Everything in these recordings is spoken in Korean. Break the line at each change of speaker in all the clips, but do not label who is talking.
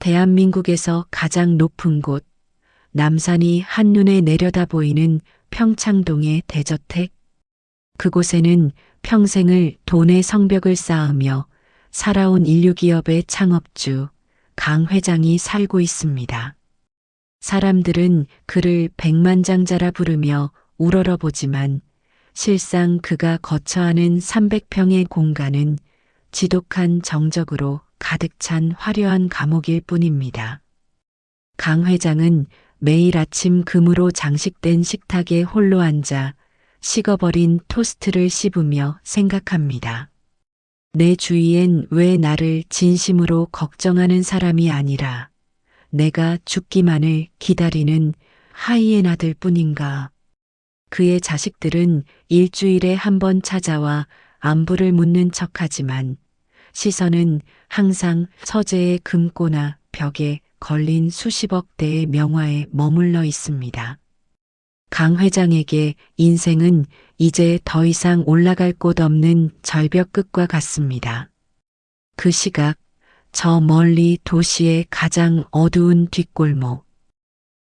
대한민국에서 가장 높은 곳, 남산이 한눈에 내려다 보이는 평창동의 대저택. 그곳에는 평생을 돈의 성벽을 쌓으며 살아온 인류기업의 창업주 강 회장이 살고 있습니다. 사람들은 그를 백만장자라 부르며 우러러보지만 실상 그가 거처하는 300평의 공간은 지독한 정적으로 가득 찬 화려한 감옥일 뿐입니다. 강 회장은 매일 아침 금으로 장식된 식탁에 홀로 앉아 식어버린 토스트를 씹으며 생각합니다. 내 주위엔 왜 나를 진심으로 걱정하는 사람이 아니라 내가 죽기만을 기다리는 하이에나들 뿐인가. 그의 자식들은 일주일에 한 번 찾아와 안부를 묻는 척하지만 시선은 항상 서재의 금고나 벽에 걸린 수십억 대의 명화에 머물러 있습니다. 강 회장에게 인생은 이제 더 이상 올라갈 곳 없는 절벽 끝과 같습니다. 그 시각, 저 멀리 도시의 가장 어두운 뒷골목,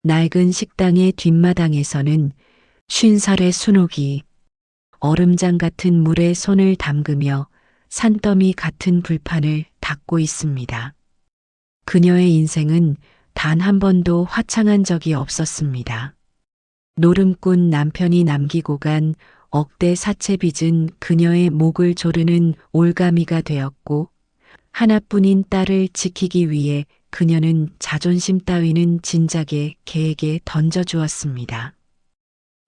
낡은 식당의 뒷마당에서는 50살의 순옥이 얼음장 같은 물에 손을 담그며 산더미 같은 불판을 닦고 있습니다. 그녀의 인생은 단 한 번도 화창한 적이 없었습니다. 노름꾼 남편이 남기고 간 억대 사채빚은 그녀의 목을 조르는 올가미가 되었고 하나뿐인 딸을 지키기 위해 그녀는 자존심 따위는 진작에 개에게 던져주었습니다.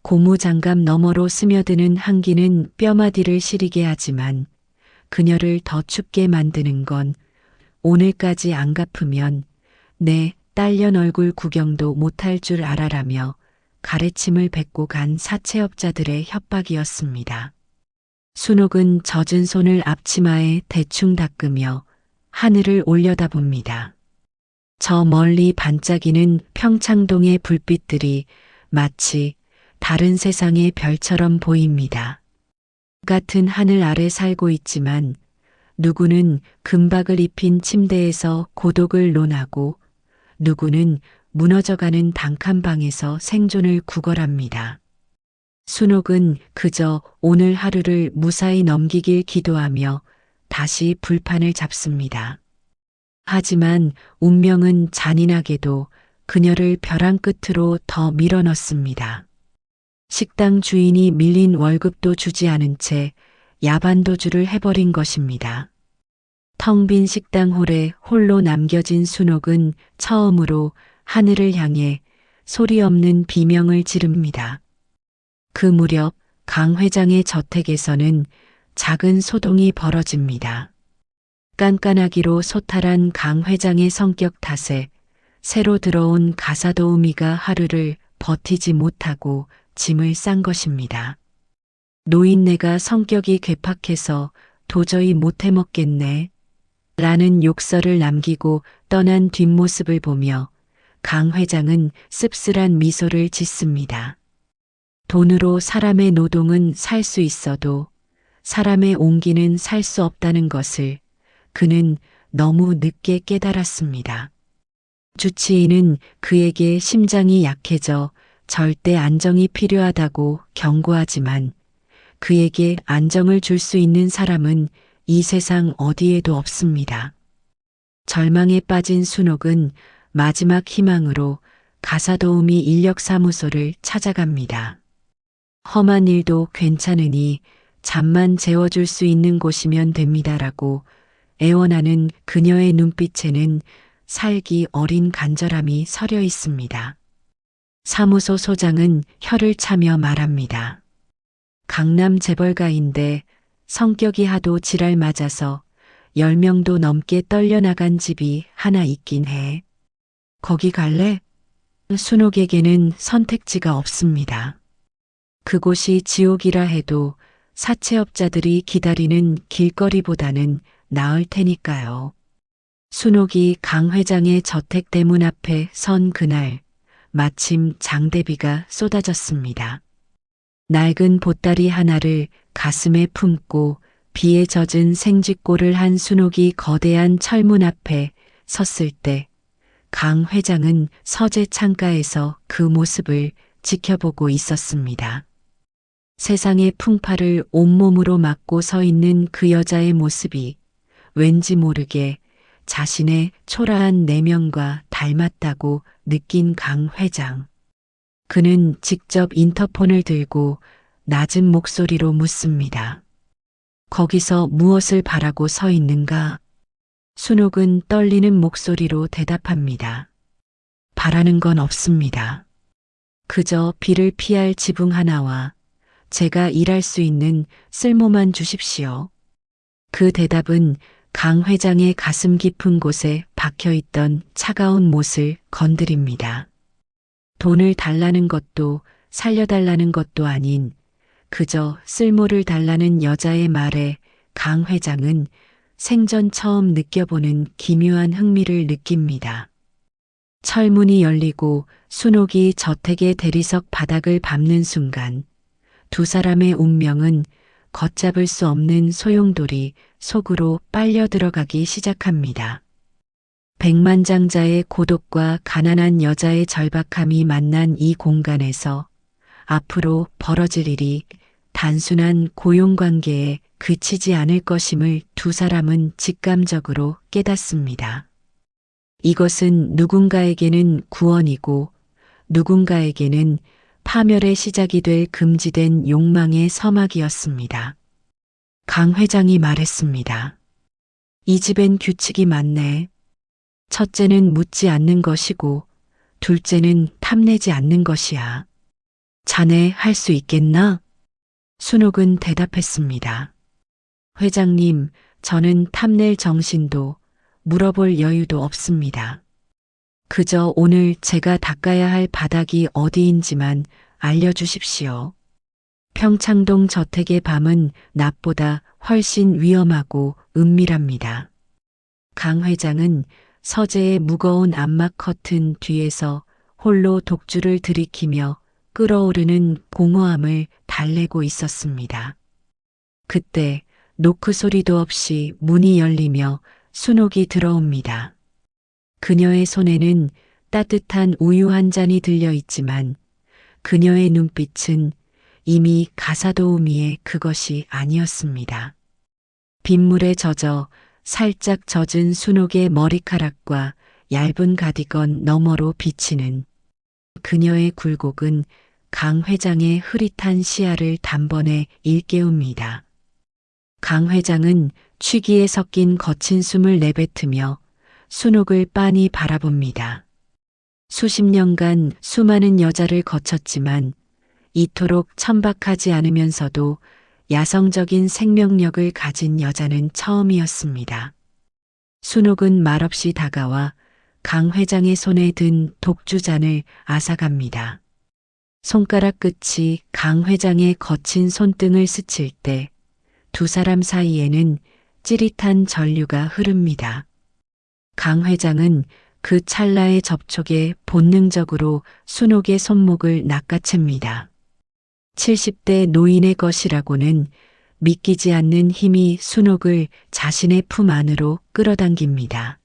고무장갑 너머로 스며드는 한기는 뼈마디를 시리게 하지만 그녀를 더 춥게 만드는 건 오늘까지 안 갚으면 내 딸년 얼굴 구경도 못할 줄 알아라며 가래침을 뱉고 간 사채업자들의 협박이었습니다. 순옥은 젖은 손을 앞치마에 대충 닦으며 하늘을 올려다봅니다. 저 멀리 반짝이는 평창동의 불빛들이 마치 다른 세상의 별처럼 보입니다. 같은 하늘 아래 살고 있지만 누구는 금박을 입힌 침대에서 고독을 논하고 누구는 무너져가는 단칸방에서 생존을 구걸합니다. 순옥은 그저 오늘 하루를 무사히 넘기길 기도하며 다시 불판을 잡습니다. 하지만 운명은 잔인하게도 그녀를 벼랑 끝으로 더 밀어넣습니다. 식당 주인이 밀린 월급도 주지 않은 채 야반도주를 해버린 것입니다. 텅 빈 식당 홀에 홀로 남겨진 순옥은 처음으로 하늘을 향해 소리 없는 비명을 지릅니다. 그 무렵 강 회장의 저택에서는 작은 소동이 벌어집니다. 깐깐하기로 소탈한 강 회장의 성격 탓에 새로 들어온 가사도우미가 하루를 버티지 못하고 짐을 싼 것입니다. 노인네가 성격이 괴팍해서 도저히 못 해먹겠네 라는 욕설을 남기고 떠난 뒷모습을 보며 강 회장은 씁쓸한 미소를 짓습니다. 돈으로 사람의 노동은 살 수 있어도 사람의 온기는 살 수 없다는 것을 그는 너무 늦게 깨달았습니다. 주치의는 그에게 심장이 약해져 절대 안정이 필요하다고 경고하지만 그에게 안정을 줄 수 있는 사람은 이 세상 어디에도 없습니다. 절망에 빠진 순옥은 마지막 희망으로 가사도우미 인력사무소를 찾아갑니다. 험한 일도 괜찮으니 잠만 재워줄 수 있는 곳이면 됩니다라고 애원하는 그녀의 눈빛에는 살기 어린 간절함이 서려 있습니다. 사무소 소장은 혀를 차며 말합니다. 강남 재벌가인데 성격이 하도 지랄 맞아서 10명도 넘게 떨려나간 집이 하나 있긴 해. 거기 갈래? 순옥에게는 선택지가 없습니다. 그곳이 지옥이라 해도 사채업자들이 기다리는 길거리보다는 나을 테니까요. 순옥이 강 회장의 저택 대문 앞에 선 그날 마침 장대비가 쏟아졌습니다. 낡은 보따리 하나를 가슴에 품고 비에 젖은 생쥐꼴을 한 순옥이 거대한 철문 앞에 섰을 때 강 회장은 서재 창가에서 그 모습을 지켜보고 있었습니다. 세상의 풍파를 온몸으로 맞고 서 있는 그 여자의 모습이 왠지 모르게 자신의 초라한 내면과 닮았다고 느낀 강 회장. 그는 직접 인터폰을 들고 낮은 목소리로 묻습니다. 거기서 무엇을 바라고 서 있는가? 순옥은 떨리는 목소리로 대답합니다. 바라는 건 없습니다. 그저 비를 피할 지붕 하나와 제가 일할 수 있는 쓸모만 주십시오. 그 대답은 강 회장의 가슴 깊은 곳에 박혀있던 차가운 못을 건드립니다. 돈을 달라는 것도 살려달라는 것도 아닌 그저 쓸모를 달라는 여자의 말에 강 회장은 생전 처음 느껴보는 기묘한 흥미를 느낍니다. 철문이 열리고 순옥이 저택의 대리석 바닥을 밟는 순간 두 사람의 운명은 걷잡을 수 없는 소용돌이 속으로 빨려 들어가기 시작합니다. 백만장자의 고독과 가난한 여자의 절박함이 만난 이 공간에서 앞으로 벌어질 일이 단순한 고용관계에 그치지 않을 것임을 두 사람은 직감적으로 깨닫습니다. 이것은 누군가에게는 구원이고 누군가에게는 파멸의 시작이 될 금지된 욕망의 서막이었습니다. 강 회장이 말했습니다. 이 집엔 규칙이 많네. 첫째는 묻지 않는 것이고 둘째는 탐내지 않는 것이야. 자네 할 수 있겠나? 순옥은 대답했습니다. 회장님, 저는 탐낼 정신도 물어볼 여유도 없습니다. 그저 오늘 제가 닦아야 할 바닥이 어디인지만 알려주십시오. 평창동 저택의 밤은 낮보다 훨씬 위험하고 은밀합니다. 강 회장은 서재의 무거운 암막 커튼 뒤에서 홀로 독주를 들이키며 끓어오르는 공허함을 달래고 있었습니다. 그때 노크 소리도 없이 문이 열리며 순옥이 들어옵니다. 그녀의 손에는 따뜻한 우유 한 잔이 들려 있지만 그녀의 눈빛은 이미 가사도우미의 그것이 아니었습니다. 빗물에 젖어 살짝 젖은 순옥의 머리카락과 얇은 가디건 너머로 비치는 그녀의 굴곡은 강 회장의 흐릿한 시야를 단번에 일깨웁니다. 강 회장은 취기에 섞인 거친 숨을 내뱉으며 순옥을 빤히 바라봅니다. 수십 년간 수많은 여자를 거쳤지만 이토록 천박하지 않으면서도 야성적인 생명력을 가진 여자는 처음이었습니다. 순옥은 말없이 다가와 강 회장의 손에 든 독주잔을 앗아갑니다. 손가락 끝이 강 회장의 거친 손등을 스칠 때 두 사람 사이에는 찌릿한 전류가 흐릅니다. 강 회장은 그 찰나의 접촉에 본능적으로 순옥의 손목을 낚아챕니다. 70대 노인의 것이라고는 믿기지 않는 힘이 순옥을 자신의 품 안으로 끌어당깁니다.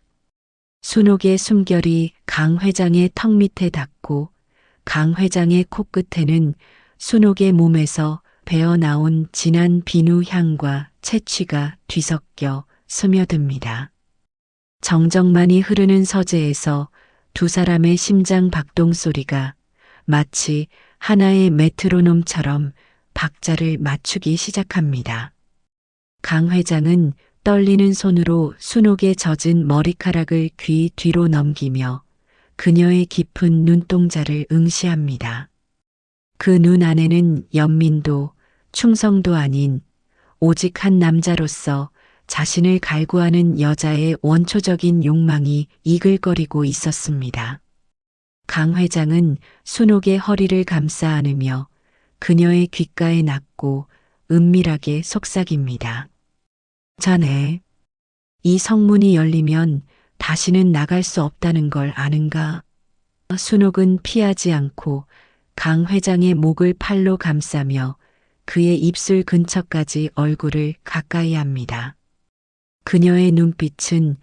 순옥의 숨결이 강 회장의 턱 밑에 닿고 강 회장의 코끝에는 순옥의 몸에서 배어나온 진한 비누 향과 채취가 뒤섞여 스며듭니다. 정적만이 흐르는 서재에서 두 사람의 심장 박동 소리가 마치 하나의 메트로놈처럼 박자를 맞추기 시작합니다. 강 회장은 떨리는 손으로 순옥의 젖은 머리카락을 귀 뒤로 넘기며 그녀의 깊은 눈동자를 응시합니다. 그 눈 안에는 연민도 충성도 아닌 오직 한 남자로서 자신을 갈구하는 여자의 원초적인 욕망이 이글거리고 있었습니다. 강 회장은 순옥의 허리를 감싸 안으며 그녀의 귓가에 낫고 은밀하게 속삭입니다. 자네, 이 성문이 열리면 다시는 나갈 수 없다는 걸 아는가? 순옥은 피하지 않고 강 회장의 목을 팔로 감싸며 그의 입술 근처까지 얼굴을 가까이 합니다. 그녀의 눈빛은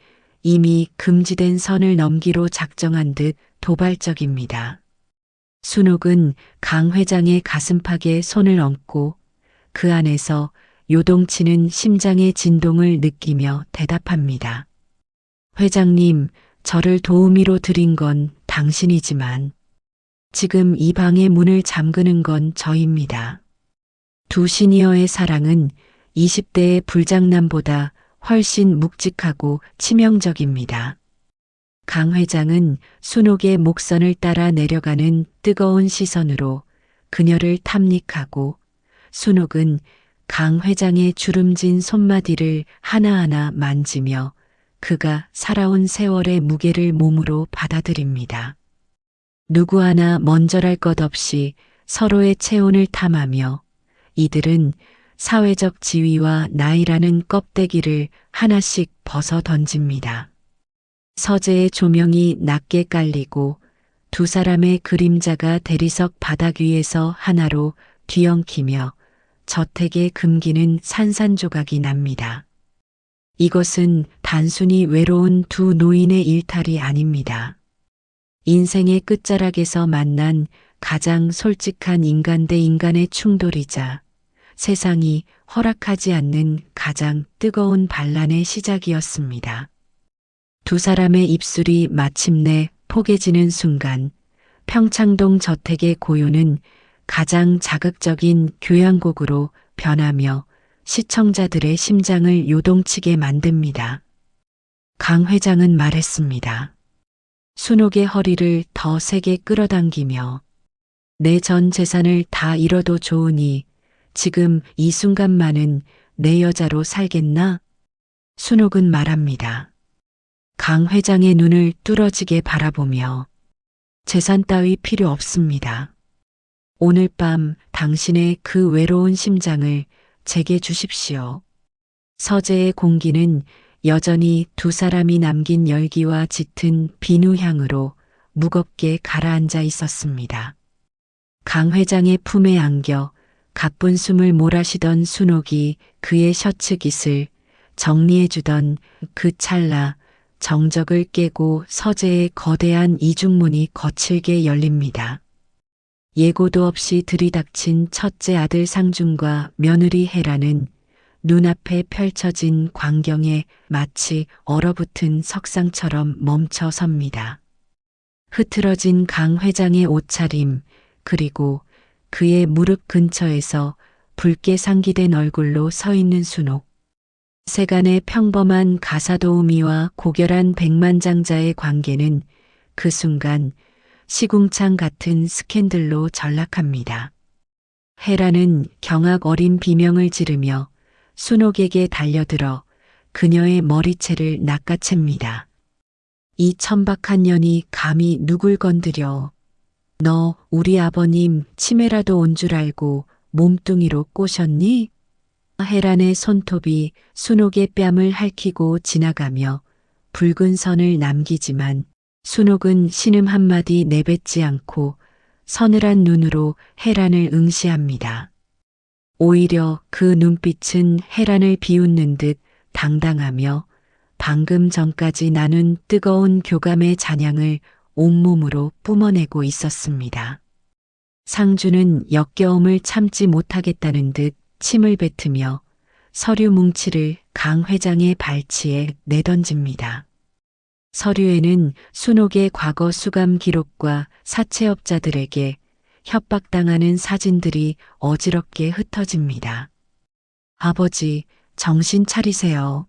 이미 금지된 선을 넘기로 작정한 듯 도발적입니다. 순옥은 강 회장의 가슴팍에 손을 얹고 그 안에서 요동치는 심장의 진동을 느끼며 대답합니다. 회장님, 저를 도우미로 들인 건 당신이지만 지금 이 방의 문을 잠그는 건 저입니다. 두 시니어의 사랑은 20대의 불장난보다 훨씬 묵직하고 치명적입니다. 강 회장은 순옥의 목선을 따라 내려가는 뜨거운 시선으로 그녀를 탐닉하고 순옥은 강 회장의 주름진 손마디를 하나하나 만지며 그가 살아온 세월의 무게를 몸으로 받아들입니다. 누구 하나 먼저랄 것 없이 서로의 체온을 탐하며 이들은 사회적 지위와 나이라는 껍데기를 하나씩 벗어 던집니다. 서재의 조명이 낮게 깔리고 두 사람의 그림자가 대리석 바닥 위에서 하나로 뒤엉키며 저택의 금기는 산산조각이 납니다. 이것은 단순히 외로운 두 노인의 일탈이 아닙니다. 인생의 끝자락에서 만난 가장 솔직한 인간 대 인간의 충돌이자 세상이 허락하지 않는 가장 뜨거운 반란의 시작이었습니다. 두 사람의 입술이 마침내 포개지는 순간 평창동 저택의 고요는 가장 자극적인 교향곡으로 변하며 시청자들의 심장을 요동치게 만듭니다. 강 회장은 말했습니다. 순옥의 허리를 더 세게 끌어당기며 내 전 재산을 다 잃어도 좋으니 지금 이 순간만은 내 여자로 살겠나? 순옥은 말합니다. 강 회장의 눈을 뚫어지게 바라보며 재산 따위 필요 없습니다. 오늘 밤 당신의 그 외로운 심장을 제게 주십시오. 서재의 공기는 여전히 두 사람이 남긴 열기와 짙은 비누 향으로 무겁게 가라앉아 있었습니다. 강 회장의 품에 안겨 가쁜 숨을 몰아쉬던 순옥이 그의 셔츠 깃을 정리해주던 그 찰나 정적을 깨고 서재의 거대한 이중문이 거칠게 열립니다. 예고도 없이 들이닥친 첫째 아들 상준과 며느리 헤라는 눈앞에 펼쳐진 광경에 마치 얼어붙은 석상처럼 멈춰 섭니다. 흐트러진 강 회장의 옷차림 그리고 그의 무릎 근처에서 붉게 상기된 얼굴로 서 있는 순옥. 세간의 평범한 가사도우미와 고결한 백만장자의 관계는 그 순간 시궁창 같은 스캔들로 전락합니다. 헤라는 경악 어린 비명을 지르며 순옥에게 달려들어 그녀의 머리채를 낚아챕니다. 이 천박한 년이 감히 누굴 건드려. 너 우리 아버님 치매라도 온 줄 알고 몸뚱이로 꼬셨니? 헤란의 손톱이 순옥의 뺨을 핥히고 지나가며 붉은 선을 남기지만 순옥은 신음 한마디 내뱉지 않고 서늘한 눈으로 헤란을 응시합니다. 오히려 그 눈빛은 헤란을 비웃는 듯 당당하며 방금 전까지 나눈 뜨거운 교감의 잔향을 온몸으로 뿜어내고 있었습니다. 상주는 역겨움을 참지 못하겠다는 듯 침을 뱉으며 서류 뭉치를 강 회장의 발치에 내던집니다. 서류에는 순옥의 과거 수감 기록과 사채업자들에게 협박당하는 사진들이 어지럽게 흩어집니다. 아버지, 정신 차리세요.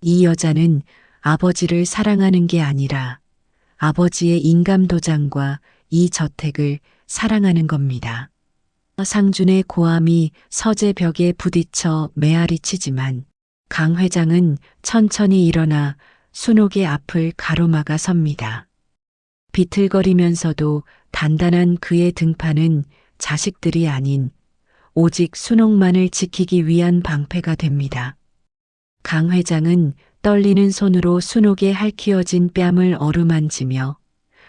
이 여자는 아버지를 사랑하는 게 아니라 아버지의 인감도장과 이 저택을 사랑하는 겁니다. 상준의 고함이 서재 벽에 부딪혀 메아리 치지만 강 회장은 천천히 일어나 순옥의 앞을 가로막아 섭니다. 비틀거리면서도 단단한 그의 등판은 자식들이 아닌 오직 순옥만을 지키기 위한 방패가 됩니다. 강 회장은 떨리는 손으로 순옥의 핥히어진 뺨을 어루만지며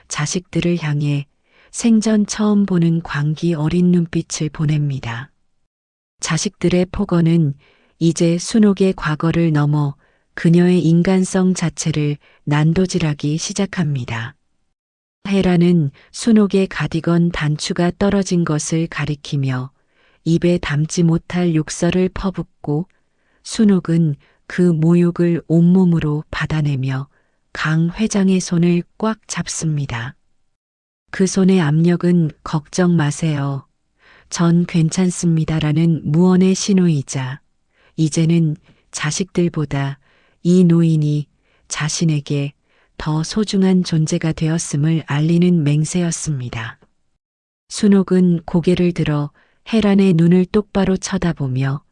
자식들을 향해 생전 처음 보는 광기 어린 눈빛을 보냅니다. 자식들의 폭언은 이제 순옥의 과거를 넘어 그녀의 인간성 자체를 난도질하기 시작합니다. 헤라는 순옥의 가디건 단추가 떨어진 것을 가리키며 입에 담지 못할 욕설을 퍼붓고 순옥은 그 모욕을 온몸으로 받아내며 강 회장의 손을 꽉 잡습니다. 그 손의 압력은 걱정 마세요. 전 괜찮습니다라는 무언의 신호이자 이제는 자식들보다 이 노인이 자신에게 더 소중한 존재가 되었음을 알리는 맹세였습니다. 순옥은 고개를 들어 헤란의 눈을 똑바로 쳐다보며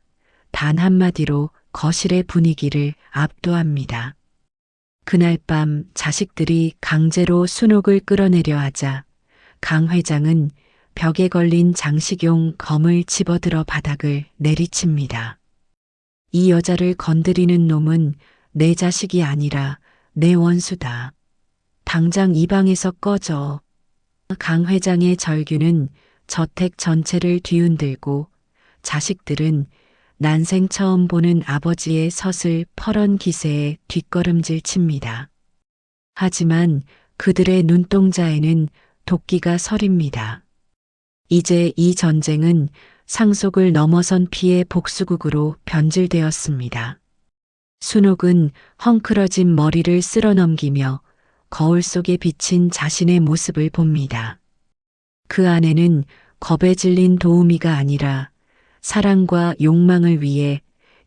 단 한마디로 거실의 분위기를 압도합니다. 그날 밤 자식들이 강제로 순옥을 끌어내려 하자 강 회장은 벽에 걸린 장식용 검을 집어들어 바닥을 내리칩니다. 이 여자를 건드리는 놈은 내 자식이 아니라 내 원수다. 당장 이 방에서 꺼져. 강 회장의 절규는 저택 전체를 뒤흔들고 자식들은 난생 처음 보는 아버지의 서슬 퍼런 기세에 뒷걸음질 칩니다. 하지만 그들의 눈동자에는 도끼가 서립니다. 이제 이 전쟁은 상속을 넘어선 피의 복수극으로 변질되었습니다. 순옥은 헝클어진 머리를 쓸어넘기며 거울 속에 비친 자신의 모습을 봅니다. 그 안에는 겁에 질린 도우미가 아니라 사랑과 욕망을 위해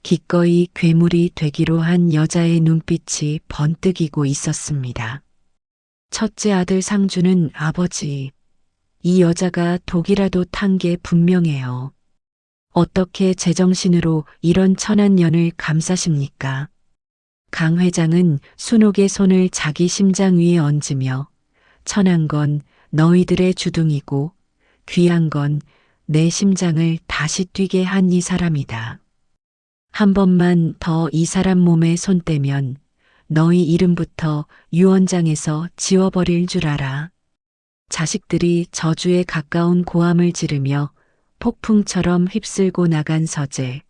기꺼이 괴물이 되기로 한 여자의 눈빛이 번뜩이고 있었습니다. 첫째 아들 상주는 아버지, 이 여자가 독이라도 탄 게 분명해요. 어떻게 제정신으로 이런 천한 년을 감싸십니까? 강 회장은 순옥의 손을 자기 심장 위에 얹으며 천한 건 너희들의 주둥이고 귀한 건 내 심장을 다시 뛰게 한 이 사람이다. 한 번만 더 이 사람 몸에 손 떼면 너희 이름부터 유언장에서 지워버릴 줄 알아. 자식들이 저주에 가까운 고함을 지르며 폭풍처럼 휩쓸고 나간 서재,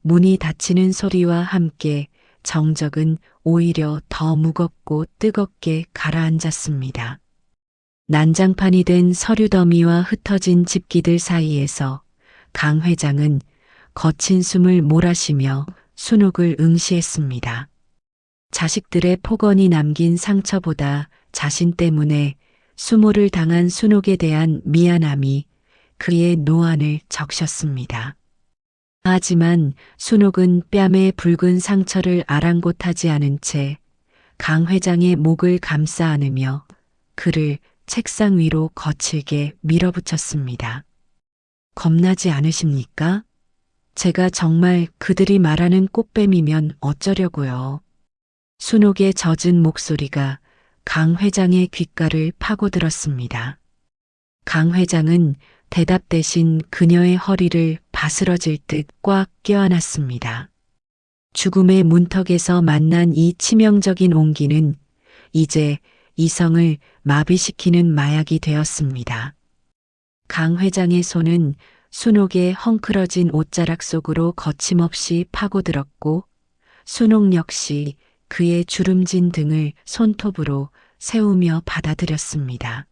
문이 닫히는 소리와 함께 정적은 오히려 더 무겁고 뜨겁게 가라앉았습니다. 난장판이 된 서류 더미와 흩어진 집기들 사이에서 강 회장은 거친 숨을 몰아쉬며 순옥을 응시했습니다. 자식들의 폭언이 남긴 상처보다 자신 때문에 수모를 당한 순옥에 대한 미안함이 그의 노안을 적셨습니다. 하지만 순옥은 뺨에 붉은 상처를 아랑곳하지 않은 채 강 회장의 목을 감싸 안으며 그를 책상 위로 거칠게 밀어붙였습니다. 겁나지 않으십니까? 제가 정말 그들이 말하는 꽃뱀이면 어쩌려고요. 순옥의 젖은 목소리가 강 회장의 귓가를 파고들었습니다. 강 회장은 대답 대신 그녀의 허리를 바스러질 듯 꽉 껴안았습니다. 죽음의 문턱에서 만난 이 치명적인 온기는 이제 이성을 마비시키는 마약이 되었습니다. 강 회장의 손은 순옥의 헝클어진 옷자락 속으로 거침없이 파고들었고 순옥 역시 그의 주름진 등을 손톱으로 세우며 받아들였습니다.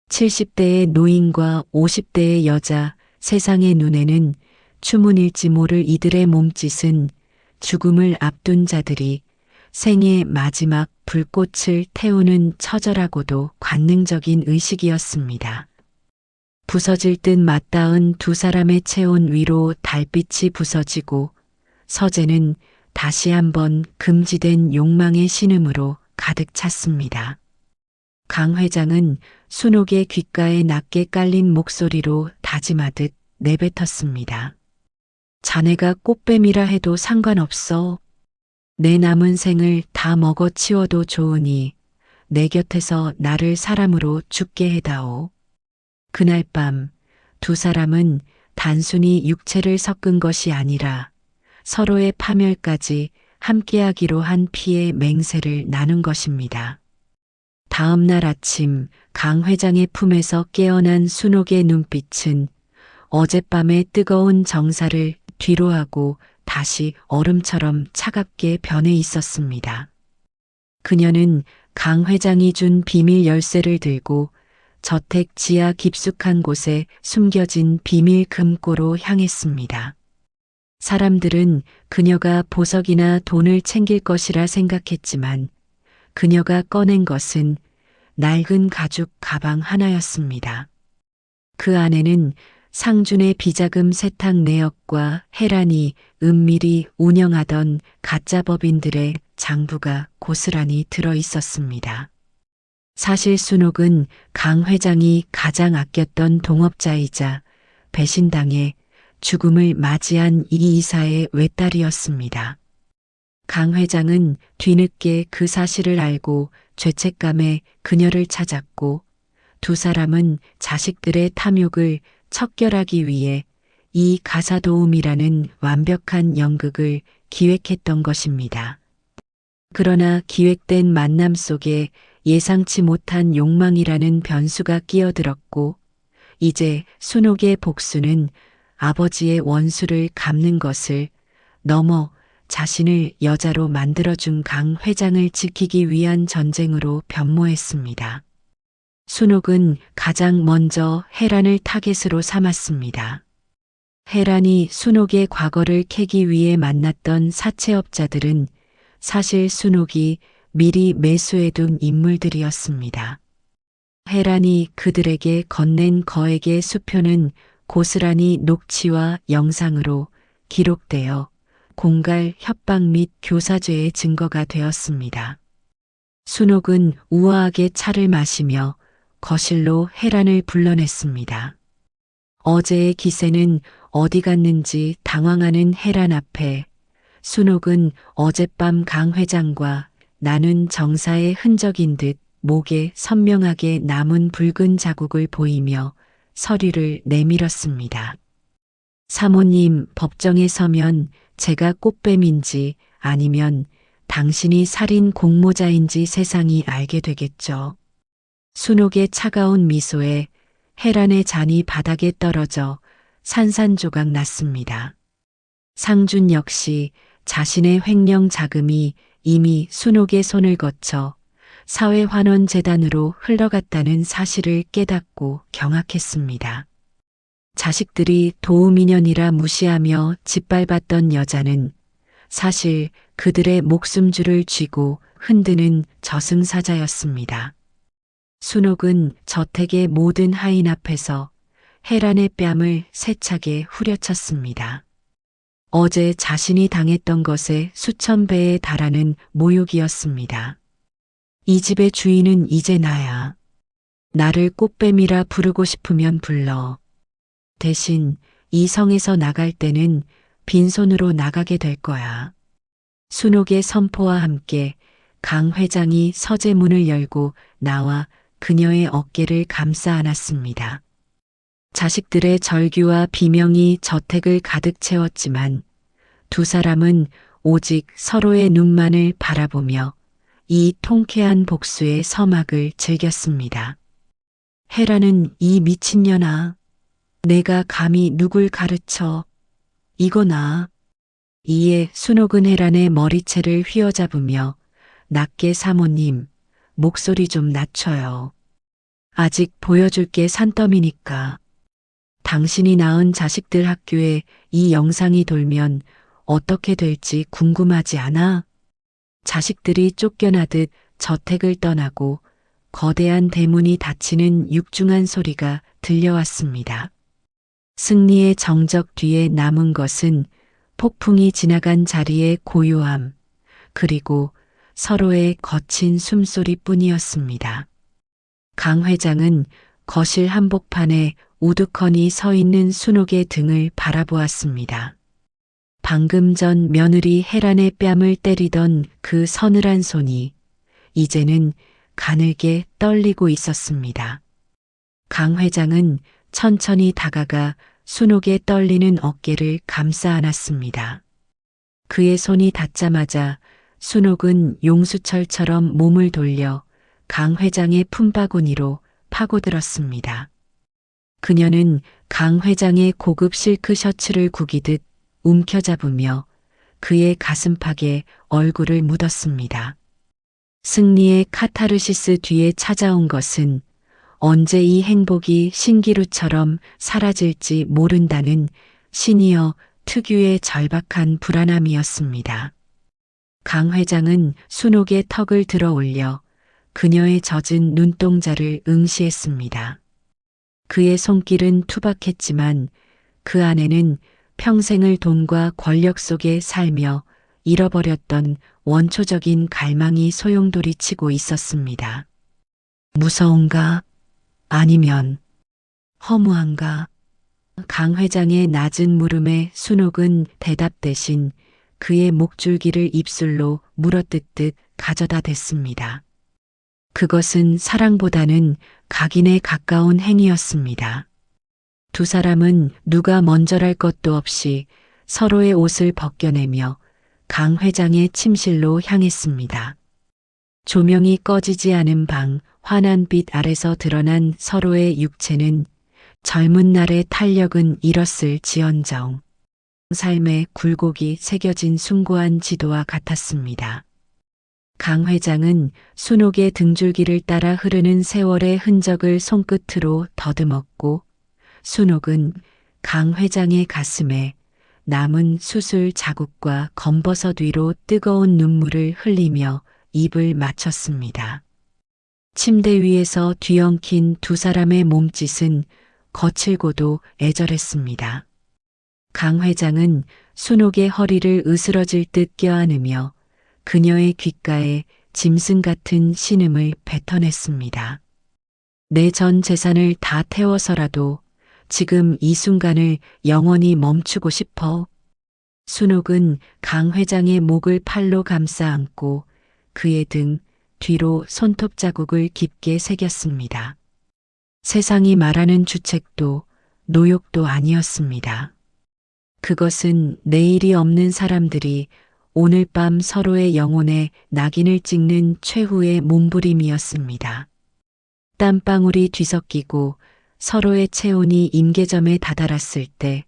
70대의 노인과 50대의 여자, 세상의 눈에는 추문일지 모를 이들의 몸짓은 죽음을 앞둔 자들이 생의 마지막 불꽃을 태우는 처절하고도 관능적인 의식이었습니다. 부서질 듯 맞닿은 두 사람의 체온 위로 달빛이 부서지고 서재는 다시 한번 금지된 욕망의 신음으로 가득 찼습니다. 강 회장은 순옥의 귓가에 낮게 깔린 목소리로 다짐하듯 내뱉었습니다. 자네가 꽃뱀이라 해도 상관없어. 내 남은 생을 다 먹어치워도 좋으니 내 곁에서 나를 사람으로 죽게 해다오. 그날 밤 두 사람은 단순히 육체를 섞은 것이 아니라 서로의 파멸까지 함께하기로 한 피의 맹세를 나눈 것입니다. 다음 날 아침 강 회장의 품에서 깨어난 순옥의 눈빛은 어젯밤의 뜨거운 정사를 뒤로하고 다시 얼음처럼 차갑게 변해 있었습니다. 그녀는 강 회장이 준 비밀 열쇠를 들고 저택 지하 깊숙한 곳에 숨겨진 비밀 금고로 향했습니다. 사람들은 그녀가 보석이나 돈을 챙길 것이라 생각했지만 그녀가 꺼낸 것은 낡은 가죽 가방 하나였습니다. 그 안에는 상준의 비자금 세탁 내역과 혜란이 은밀히 운영하던 가짜 법인들의 장부가 고스란히 들어 있었습니다. 사실 순옥은 강 회장이 가장 아꼈던 동업자이자 배신당해 죽음을 맞이한 이 이사의 외딸이었습니다. 강 회장은 뒤늦게 그 사실을 알고 죄책감에 그녀를 찾았고 두 사람은 자식들의 탐욕을 척결하기 위해 이 가사도움이라는 완벽한 연극을 기획했던 것입니다. 그러나 기획된 만남 속에 예상치 못한 욕망이라는 변수가 끼어들었고 이제 순옥의 복수는 아버지의 원수를 갚는 것을 넘어 자신을 여자로 만들어준 강 회장을 지키기 위한 전쟁으로 변모했습니다. 순옥은 가장 먼저 혜란을 타겟으로 삼았습니다. 혜란이 순옥의 과거를 캐기 위해 만났던 사채업자들은 사실 순옥이 미리 매수해둔 인물들이었습니다. 혜란이 그들에게 건넨 거액의 수표는 고스란히 녹취와 영상으로 기록되어 공갈 협박 및 교사죄의 증거가 되었습니다. 순옥은 우아하게 차를 마시며 거실로 혜란을 불러냈습니다. 어제의 기세는 어디 갔는지 당황하는 혜란 앞에 순옥은 어젯밤 강 회장과 나눈 정사의 흔적인 듯 목에 선명하게 남은 붉은 자국을 보이며 서류를 내밀었습니다. 사모님, 법정에 서면 제가 꽃뱀인지 아니면 당신이 살인 공모자인지 세상이 알게 되겠죠. 순옥의 차가운 미소에 혜란의 잔이 바닥에 떨어져 산산조각 났습니다. 상준 역시 자신의 횡령 자금이 이미 순옥의 손을 거쳐 사회환원재단으로 흘러갔다는 사실을 깨닫고 경악했습니다. 자식들이 도우미년이라 무시하며 짓밟았던 여자는 사실 그들의 목숨줄을 쥐고 흔드는 저승사자였습니다. 순옥은 저택의 모든 하인 앞에서 혜란의 뺨을 세차게 후려쳤습니다. 어제 자신이 당했던 것의 수천 배에 달하는 모욕이었습니다. 이 집의 주인은 이제 나야. 나를 꽃뱀이라 부르고 싶으면 불러. 대신 이 성에서 나갈 때는 빈손으로 나가게 될 거야. 순옥의 선포와 함께 강 회장이 서재문을 열고 나와 그녀의 어깨를 감싸 안았습니다. 자식들의 절규와 비명이 저택을 가득 채웠지만 두 사람은 오직 서로의 눈만을 바라보며 이 통쾌한 복수의 서막을 즐겼습니다. 혜란은 이 미친년아, 내가 감히 누굴 가르쳐, 이거나. 이에 순옥은 혜란의 머리채를 휘어잡으며 낮게 사모님, 목소리 좀 낮춰요. 아직 보여줄 게 산더미니까. 당신이 낳은 자식들 학교에 이 영상이 돌면 어떻게 될지 궁금하지 않아? 자식들이 쫓겨나듯 저택을 떠나고 거대한 대문이 닫히는 육중한 소리가 들려왔습니다. 승리의 정적 뒤에 남은 것은 폭풍이 지나간 자리의 고요함, 그리고 서로의 거친 숨소리뿐이었습니다. 강 회장은 거실 한복판에 우두커니 서 있는 순옥의 등을 바라보았습니다. 방금 전 며느리 혜란의 뺨을 때리던 그 서늘한 손이 이제는 가늘게 떨리고 있었습니다. 강 회장은 천천히 다가가 순옥의 떨리는 어깨를 감싸 안았습니다. 그의 손이 닿자마자 순옥은 용수철처럼 몸을 돌려 강 회장의 품바구니로 파고들었습니다. 그녀는 강 회장의 고급 실크 셔츠를 구기듯 움켜잡으며 그의 가슴팍에 얼굴을 묻었습니다. 승리의 카타르시스 뒤에 찾아온 것은 언제 이 행복이 신기루처럼 사라질지 모른다는 시니어 특유의 절박한 불안함이었습니다. 강 회장은 순옥의 턱을 들어 올려 그녀의 젖은 눈동자를 응시했습니다. 그의 손길은 투박했지만 그 안에는 평생을 돈과 권력 속에 살며 잃어버렸던 원초적인 갈망이 소용돌이치고 있었습니다. 무서운가? 아니면 허무한가? 강 회장의 낮은 물음에 순옥은 대답 대신 그의 목줄기를 입술로 물어뜯듯 가져다 댔습니다. 그것은 사랑보다는 각인에 가까운 행위였습니다. 두 사람은 누가 먼저랄 것도 없이 서로의 옷을 벗겨내며 강 회장의 침실로 향했습니다. 조명이 꺼지지 않은 방 환한 빛 아래서 드러난 서로의 육체는 젊은 날의 탄력은 잃었을 지언정 삶의 굴곡이 새겨진 숭고한 지도와 같았습니다. 강 회장은 순옥의 등줄기를 따라 흐르는 세월의 흔적을 손끝으로 더듬었고 순옥은 강 회장의 가슴에 남은 수술 자국과 검버섯 위로 뜨거운 눈물을 흘리며 입을 맞췄습니다. 침대 위에서 뒤엉킨 두 사람의 몸짓은 거칠고도 애절했습니다. 강 회장은 순옥의 허리를 으스러질 듯 껴안으며 그녀의 귓가에 짐승 같은 신음을 뱉어냈습니다. 내 전 재산을 다 태워서라도 지금 이 순간을 영원히 멈추고 싶어. 순옥은 강 회장의 목을 팔로 감싸 안고 그의 등 뒤로 손톱 자국을 깊게 새겼습니다. 세상이 말하는 주책도 노욕도 아니었습니다. 그것은 내일이 없는 사람들이 오늘 밤 서로의 영혼에 낙인을 찍는 최후의 몸부림이었습니다. 땀방울이 뒤섞이고 서로의 체온이 임계점에 다다랐을 때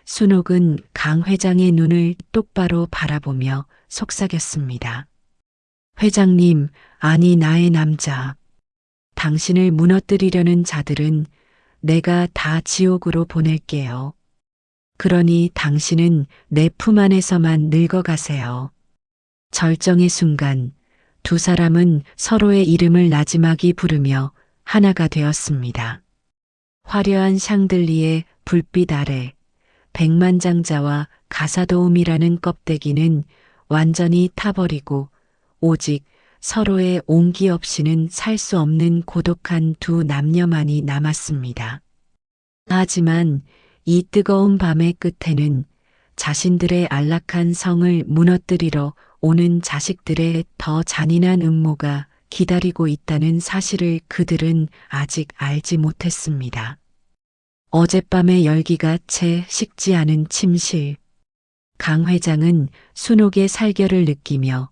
순옥은 강 회장의 눈을 똑바로 바라보며 속삭였습니다. 회장님, 아니 나의 남자. 당신을 무너뜨리려는 자들은 내가 다 지옥으로 보낼게요. 그러니 당신은 내 품 안에서만 늙어가세요. 절정의 순간 두 사람은 서로의 이름을 나지막이 부르며 하나가 되었습니다. 화려한 샹들리의 불빛 아래 백만장자와 가사도움이라는 껍데기는 완전히 타버리고 오직 서로의 온기 없이는 살 수 없는 고독한 두 남녀만이 남았습니다. 하지만 이 뜨거운 밤의 끝에는 자신들의 안락한 성을 무너뜨리러 오는 자식들의 더 잔인한 음모가 기다리고 있다는 사실을 그들은 아직 알지 못했습니다. 어젯밤의 열기가 채 식지 않은 침실. 강 회장은 순옥의 살결을 느끼며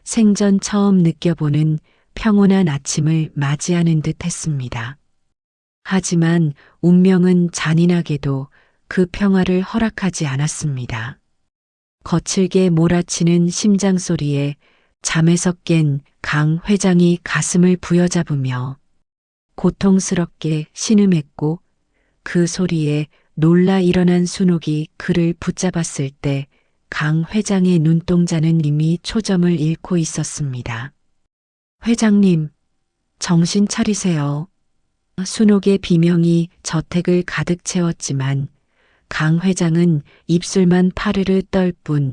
생전 처음 느껴보는 평온한 아침을 맞이하는 듯 했습니다. 하지만 운명은 잔인하게도 그 평화를 허락하지 않았습니다. 거칠게 몰아치는 심장 소리에 잠에서 깬 강 회장이 가슴을 부여잡으며 고통스럽게 신음했고 그 소리에 놀라 일어난 순옥이 그를 붙잡았을 때 강 회장의 눈동자는 이미 초점을 잃고 있었습니다. 회장님, 정신 차리세요. 순옥의 비명이 저택을 가득 채웠지만 강 회장은 입술만 파르르 떨 뿐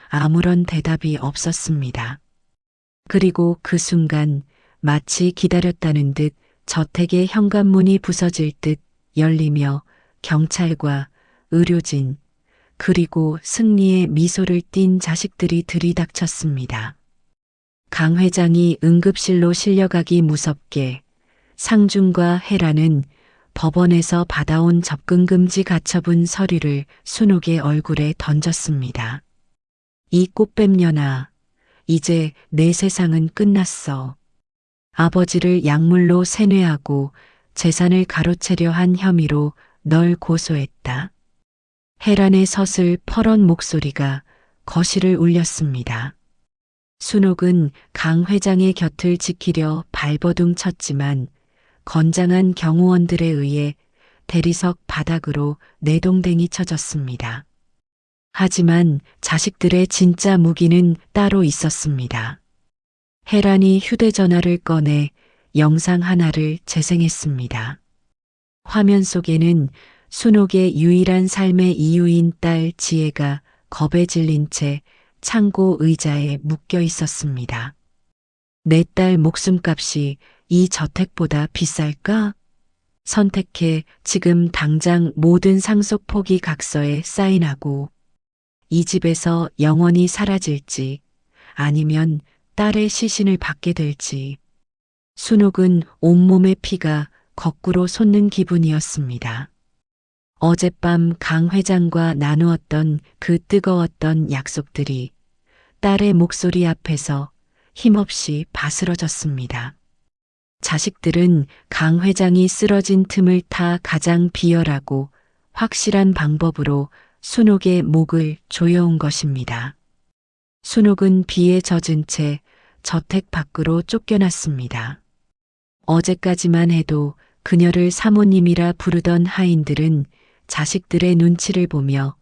아무런 대답이 없었습니다. 그리고 그 순간 마치 기다렸다는 듯 저택의 현관문이 부서질 듯 열리며 경찰과 의료진 그리고 승리의 미소를 띤 자식들이 들이닥쳤습니다. 강 회장이 응급실로 실려가기 무섭게 상중과 헤라는 법원에서 받아온 접근금지 가처분 서류를 순옥의 얼굴에 던졌습니다. 이 꽃뱀년아, 이제 내 세상은 끝났어. 아버지를 약물로 세뇌하고 재산을 가로채려 한 혐의로 널 고소했다. 헤란의 서슬 퍼런 목소리가 거실을 울렸습니다. 순옥은 강 회장의 곁을 지키려 발버둥 쳤지만 건장한 경호원들에 의해 대리석 바닥으로 내동댕이 쳐졌습니다. 하지만 자식들의 진짜 무기는 따로 있었습니다. 혜란이 휴대전화를 꺼내 영상 하나를 재생했습니다. 화면 속에는 순옥의 유일한 삶의 이유인 딸 지혜가 겁에 질린 채 창고 의자에 묶여 있었습니다. 내 딸 목숨값이 이 저택보다 비쌀까? 선택해 지금 당장 모든 상속 포기 각서에 사인하고 이 집에서 영원히 사라질지 아니면 딸의 시신을 받게 될지. 순옥은 온몸의 피가 거꾸로 솟는 기분이었습니다. 어젯밤 강 회장과 나누었던 그 뜨거웠던 약속들이 딸의 목소리 앞에서 힘없이 바스러졌습니다. 자식들은 강 회장이 쓰러진 틈을 타 가장 비열하고 확실한 방법으로 순옥의 목을 조여온 것입니다. 순옥은 비에 젖은 채 저택 밖으로 쫓겨났습니다. 어제까지만 해도 그녀를 사모님이라 부르던 하인들은 자식들의 눈치를 보며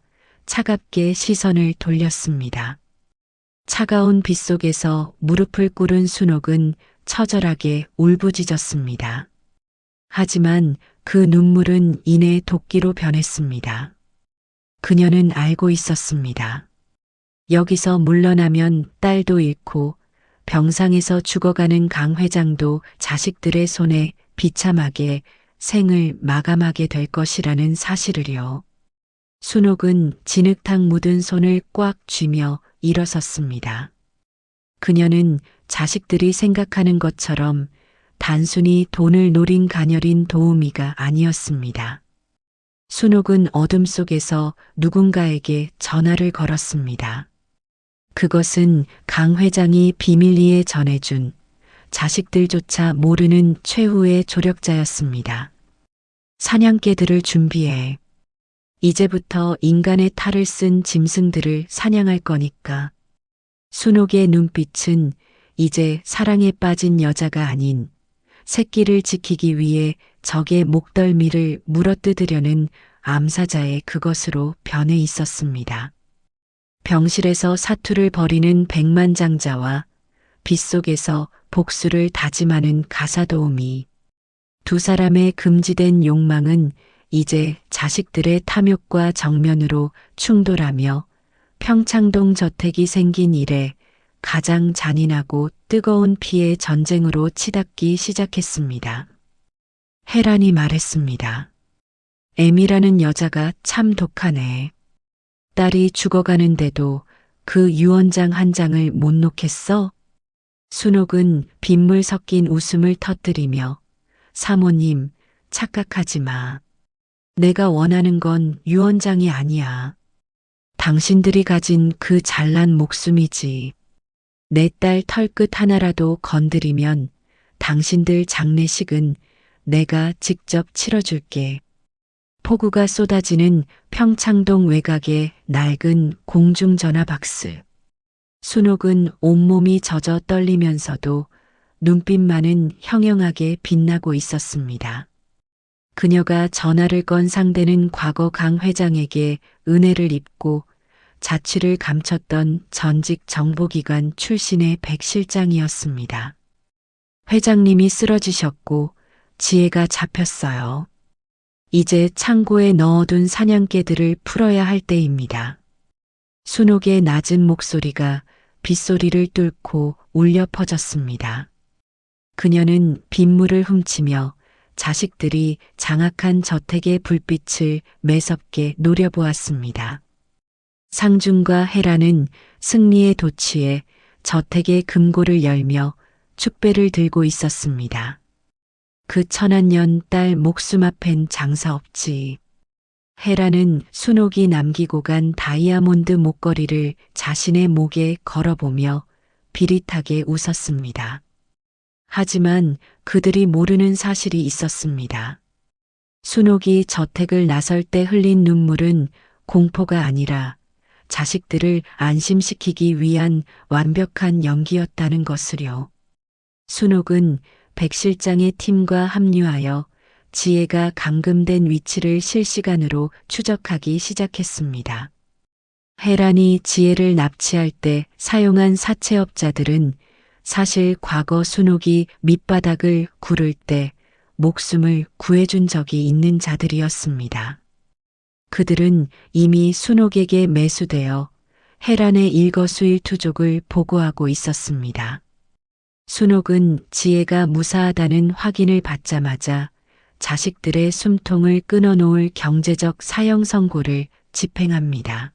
차갑게 시선을 돌렸습니다. 차가운 빗속에서 무릎을 꿇은 순옥은 처절하게 울부짖었습니다. 하지만 그 눈물은 이내 도끼로 변했습니다. 그녀는 알고 있었습니다. 여기서 물러나면 딸도 잃고 병상에서 죽어가는 강 회장도 자식들의 손에 비참하게 생을 마감하게 될 것이라는 사실을요. 순옥은 진흙탕 묻은 손을 꽉 쥐며 일어섰습니다. 그녀는 자식들이 생각하는 것처럼 단순히 돈을 노린 가녀린 도우미가 아니었습니다. 순옥은 어둠 속에서 누군가에게 전화를 걸었습니다. 그것은 강 회장이 비밀리에 전해준 자식들조차 모르는 최후의 조력자였습니다. 사냥개들을 준비해. 이제부터 인간의 탈을 쓴 짐승들을 사냥할 거니까. 순옥의 눈빛은 이제 사랑에 빠진 여자가 아닌 새끼를 지키기 위해 적의 목덜미를 물어뜯으려는 암사자의 그것으로 변해 있었습니다. 병실에서 사투를 벌이는 백만장자와 빗속에서 복수를 다짐하는 가사도우미. 두 사람의 금지된 욕망은 이제 자식들의 탐욕과 정면으로 충돌하며 평창동 저택이 생긴 이래 가장 잔인하고 뜨거운 피의 전쟁으로 치닫기 시작했습니다. 혜란이 말했습니다. 애미라는 여자가 참 독하네. 딸이 죽어가는데도 그 유언장 한 장을 못 놓겠어? 순옥은 빗물 섞인 웃음을 터뜨리며 사모님, 착각하지 마. 내가 원하는 건 유언장이 아니야. 당신들이 가진 그 잘난 목숨이지. 내 딸 털끝 하나라도 건드리면 당신들 장례식은 내가 직접 치러줄게. 폭우가 쏟아지는 평창동 외곽의 낡은 공중전화 박스. 순옥은 온몸이 젖어 떨리면서도 눈빛만은 형형하게 빛나고 있었습니다. 그녀가 전화를 건 상대는 과거 강 회장에게 은혜를 입고 자취를 감췄던 전직 정보기관 출신의 백 실장이었습니다. 회장님이 쓰러지셨고 지혜가 잡혔어요. 이제 창고에 넣어둔 사냥개들을 풀어야 할 때입니다. 순옥의 낮은 목소리가 빗소리를 뚫고 울려 퍼졌습니다. 그녀는 빗물을 훔치며 자식들이 장악한 저택의 불빛을 매섭게 노려보았습니다. 상준과 헤라는 승리의 도취에 저택의 금고를 열며 축배를 들고 있었습니다. 그 천한년 딸 목숨 앞엔 장사 없지. 헤라는 순옥이 남기고 간 다이아몬드 목걸이를 자신의 목에 걸어보며 비릿하게 웃었습니다. 하지만 그들이 모르는 사실이 있었습니다. 순옥이 저택을 나설 때 흘린 눈물은 공포가 아니라 자식들을 안심시키기 위한 완벽한 연기였다는 것을요. 순옥은 백 실장의 팀과 합류하여 지혜가 감금된 위치를 실시간으로 추적하기 시작했습니다. 혜란이 지혜를 납치할 때 사용한 사채업자들은 사실 과거 순옥이 밑바닥을 구를 때 목숨을 구해준 적이 있는 자들이었습니다. 그들은 이미 순옥에게 매수되어 혜란의 일거수일투족을 보고하고 있었습니다. 순옥은 지혜가 무사하다는 확인을 받자마자 자식들의 숨통을 끊어놓을 경제적 사형 선고를 집행합니다.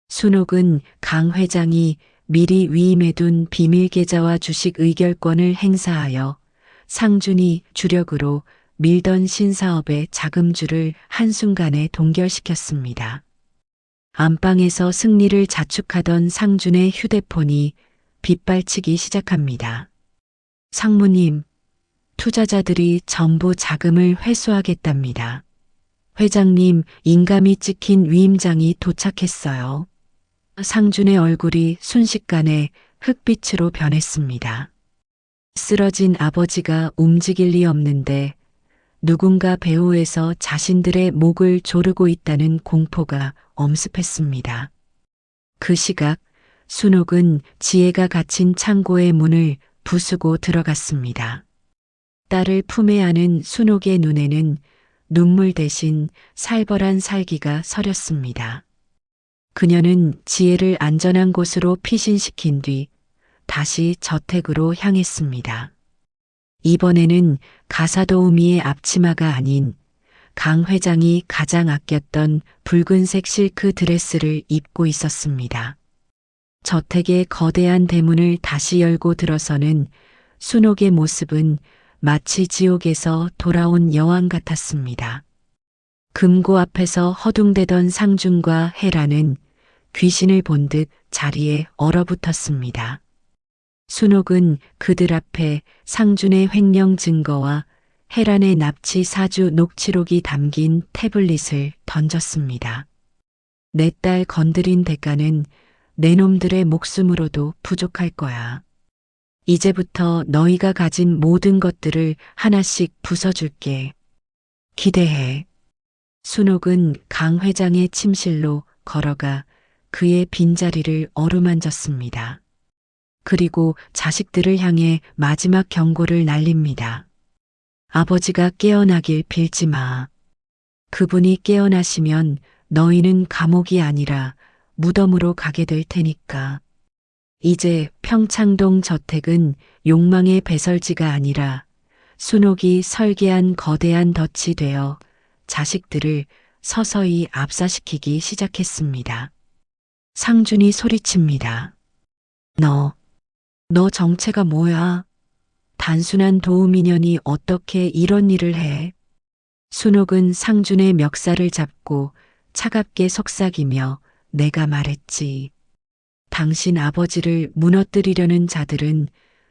순옥은 강 회장이 미리 위임해둔 비밀 계좌와 주식 의결권을 행사하여 상준이 주력으로 밀던 신사업의 자금줄을 한순간에 동결시켰습니다. 안방에서 승리를 자축하던 상준의 휴대폰이 빗발치기 시작합니다. 상무님, 투자자들이 전부 자금을 회수하겠답니다. 회장님, 인감이 찍힌 위임장이 도착했어요. 상준의 얼굴이 순식간에 흑빛으로 변했습니다. 쓰러진 아버지가 움직일 리 없는데 누군가 배후에서 자신들의 목을 조르고 있다는 공포가 엄습했습니다. 그 시각 순옥은 지혜가 갇힌 창고의 문을 부수고 들어갔습니다. 딸을 품에 안은 순옥의 눈에는 눈물 대신 살벌한 살기가 서렸습니다. 그녀는 지혜를 안전한 곳으로 피신시킨 뒤 다시 저택으로 향했습니다. 이번에는 가사도우미의 앞치마가 아닌 강 회장이 가장 아꼈던 붉은색 실크 드레스를 입고 있었습니다. 저택의 거대한 대문을 다시 열고 들어서는 순옥의 모습은 마치 지옥에서 돌아온 여왕 같았습니다. 금고 앞에서 허둥대던 상준과 혜란은 귀신을 본 듯 자리에 얼어붙었습니다. 순옥은 그들 앞에 상준의 횡령 증거와 혜란의 납치 사주 녹취록이 담긴 태블릿을 던졌습니다. 내 딸 건드린 대가는 내 놈들의 목숨으로도 부족할 거야. 이제부터 너희가 가진 모든 것들을 하나씩 부숴줄게. 기대해. 순옥은 강 회장의 침실로 걸어가 그의 빈자리를 어루만졌습니다. 그리고 자식들을 향해 마지막 경고를 날립니다. 아버지가 깨어나길 빌지 마. 그분이 깨어나시면 너희는 감옥이 아니라 무덤으로 가게 될 테니까. 이제 평창동 저택은 욕망의 배설지가 아니라 순옥이 설계한 거대한 덫이 되어 자식들을 서서히 압사시키기 시작했습니다. 상준이 소리칩니다. 너 정체가 뭐야? 단순한 도우미년이 어떻게 이런 일을 해? 순옥은 상준의 멱살을 잡고 차갑게 속삭이며 내가 말했지. 당신 아버지를 무너뜨리려는 자들은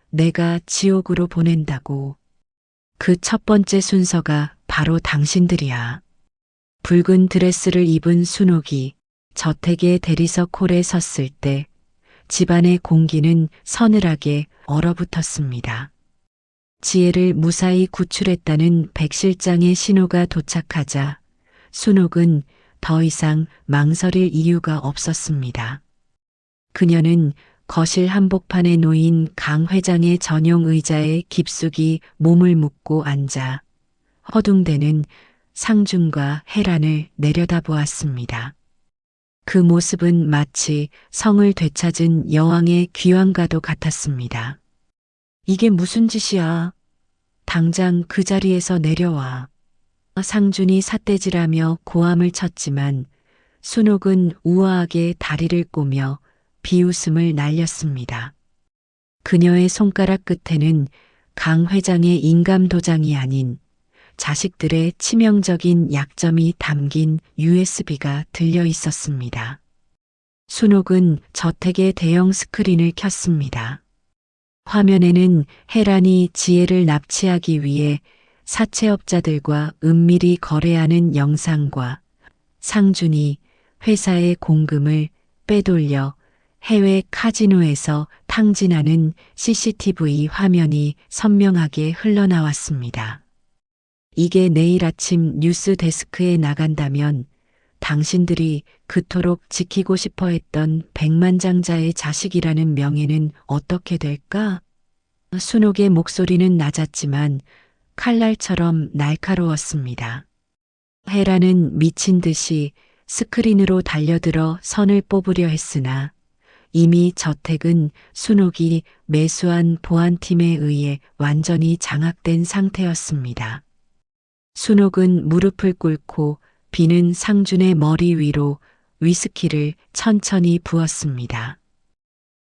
내가 지옥으로 보낸다고. 그 첫 번째 순서가 바로 당신들이야. 붉은 드레스를 입은 순옥이 저택의 대리석 홀에 섰을 때 집안의 공기는 서늘하게 얼어붙었습니다. 지혜를 무사히 구출했다는 백 실장의 신호가 도착하자 순옥은 더 이상 망설일 이유가 없었습니다. 그녀는 거실 한복판에 놓인 강 회장의 전용 의자에 깊숙이 몸을 묻고 앉아 허둥대는 상준과 혜란을 내려다보았습니다. 그 모습은 마치 성을 되찾은 여왕의 귀환과도 같았습니다. 이게 무슨 짓이야? 당장 그 자리에서 내려와. 상준이 삿대질하며 고함을 쳤지만 순옥은 우아하게 다리를 꼬며 비웃음을 날렸습니다. 그녀의 손가락 끝에는 강 회장의 인감 도장이 아닌 자식들의 치명적인 약점이 담긴 USB가 들려 있었습니다. 순옥은 저택의 대형 스크린을 켰습니다. 화면에는 혜란이 지혜를 납치하기 위해 사채업자들과 은밀히 거래하는 영상과 상준이 회사의 공금을 빼돌려 해외 카지노에서 탕진하는 CCTV 화면이 선명하게 흘러나왔습니다. 이게 내일 아침 뉴스 데스크에 나간다면 당신들이 그토록 지키고 싶어 했던 백만장자의 자식이라는 명예는 어떻게 될까? 순옥의 목소리는 낮았지만 칼날처럼 날카로웠습니다. 헤라는 미친 듯이 스크린으로 달려들어 선을 뽑으려 했으나 이미 저택은 순옥이 매수한 보안팀에 의해 완전히 장악된 상태였습니다. 순옥은 무릎을 꿇고 비는 상준의 머리 위로 위스키를 천천히 부었습니다.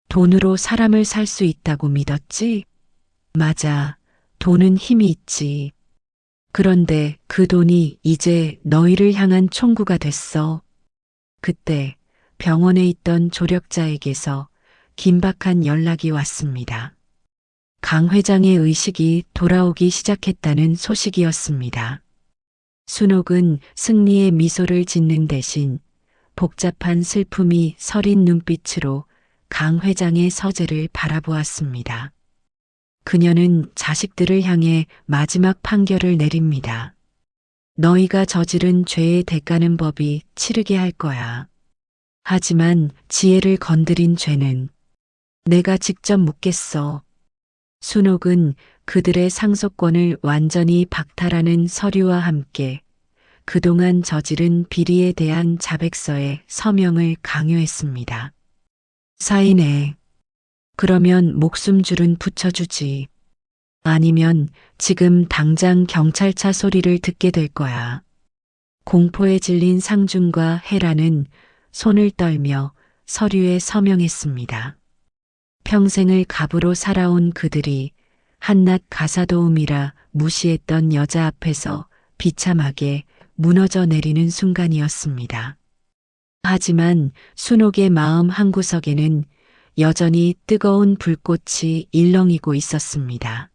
돈으로 사람을 살 수 있다고 믿었지? 맞아. 돈은 힘이 있지. 그런데 그 돈이 이제 너희를 향한 총구가 됐어. 그때 병원에 있던 조력자에게서 긴박한 연락이 왔습니다. 강 회장의 의식이 돌아오기 시작했다는 소식이었습니다. 순옥은 승리의 미소를 짓는 대신 복잡한 슬픔이 서린 눈빛으로 강 회장의 서재를 바라보았습니다. 그녀는 자식들을 향해 마지막 판결을 내립니다. 너희가 저지른 죄의 대가는 법이 치르게 할 거야. 하지만 지혜를 건드린 죄는 내가 직접 묻겠어. 순옥은 그들의 상속권을 완전히 박탈하는 서류와 함께 그동안 저지른 비리에 대한 자백서에 서명을 강요했습니다. 사인해. 그러면 목숨줄은 붙여주지. 아니면 지금 당장 경찰차 소리를 듣게 될 거야. 공포에 질린 상준과 헤라는 손을 떨며 서류에 서명했습니다. 평생을 갑으로 살아온 그들이 한낱 가사도움이라 무시했던 여자 앞에서 비참하게 무너져 내리는 순간이었습니다. 하지만 순옥의 마음 한구석에는 여전히 뜨거운 불꽃이 일렁이고 있었습니다.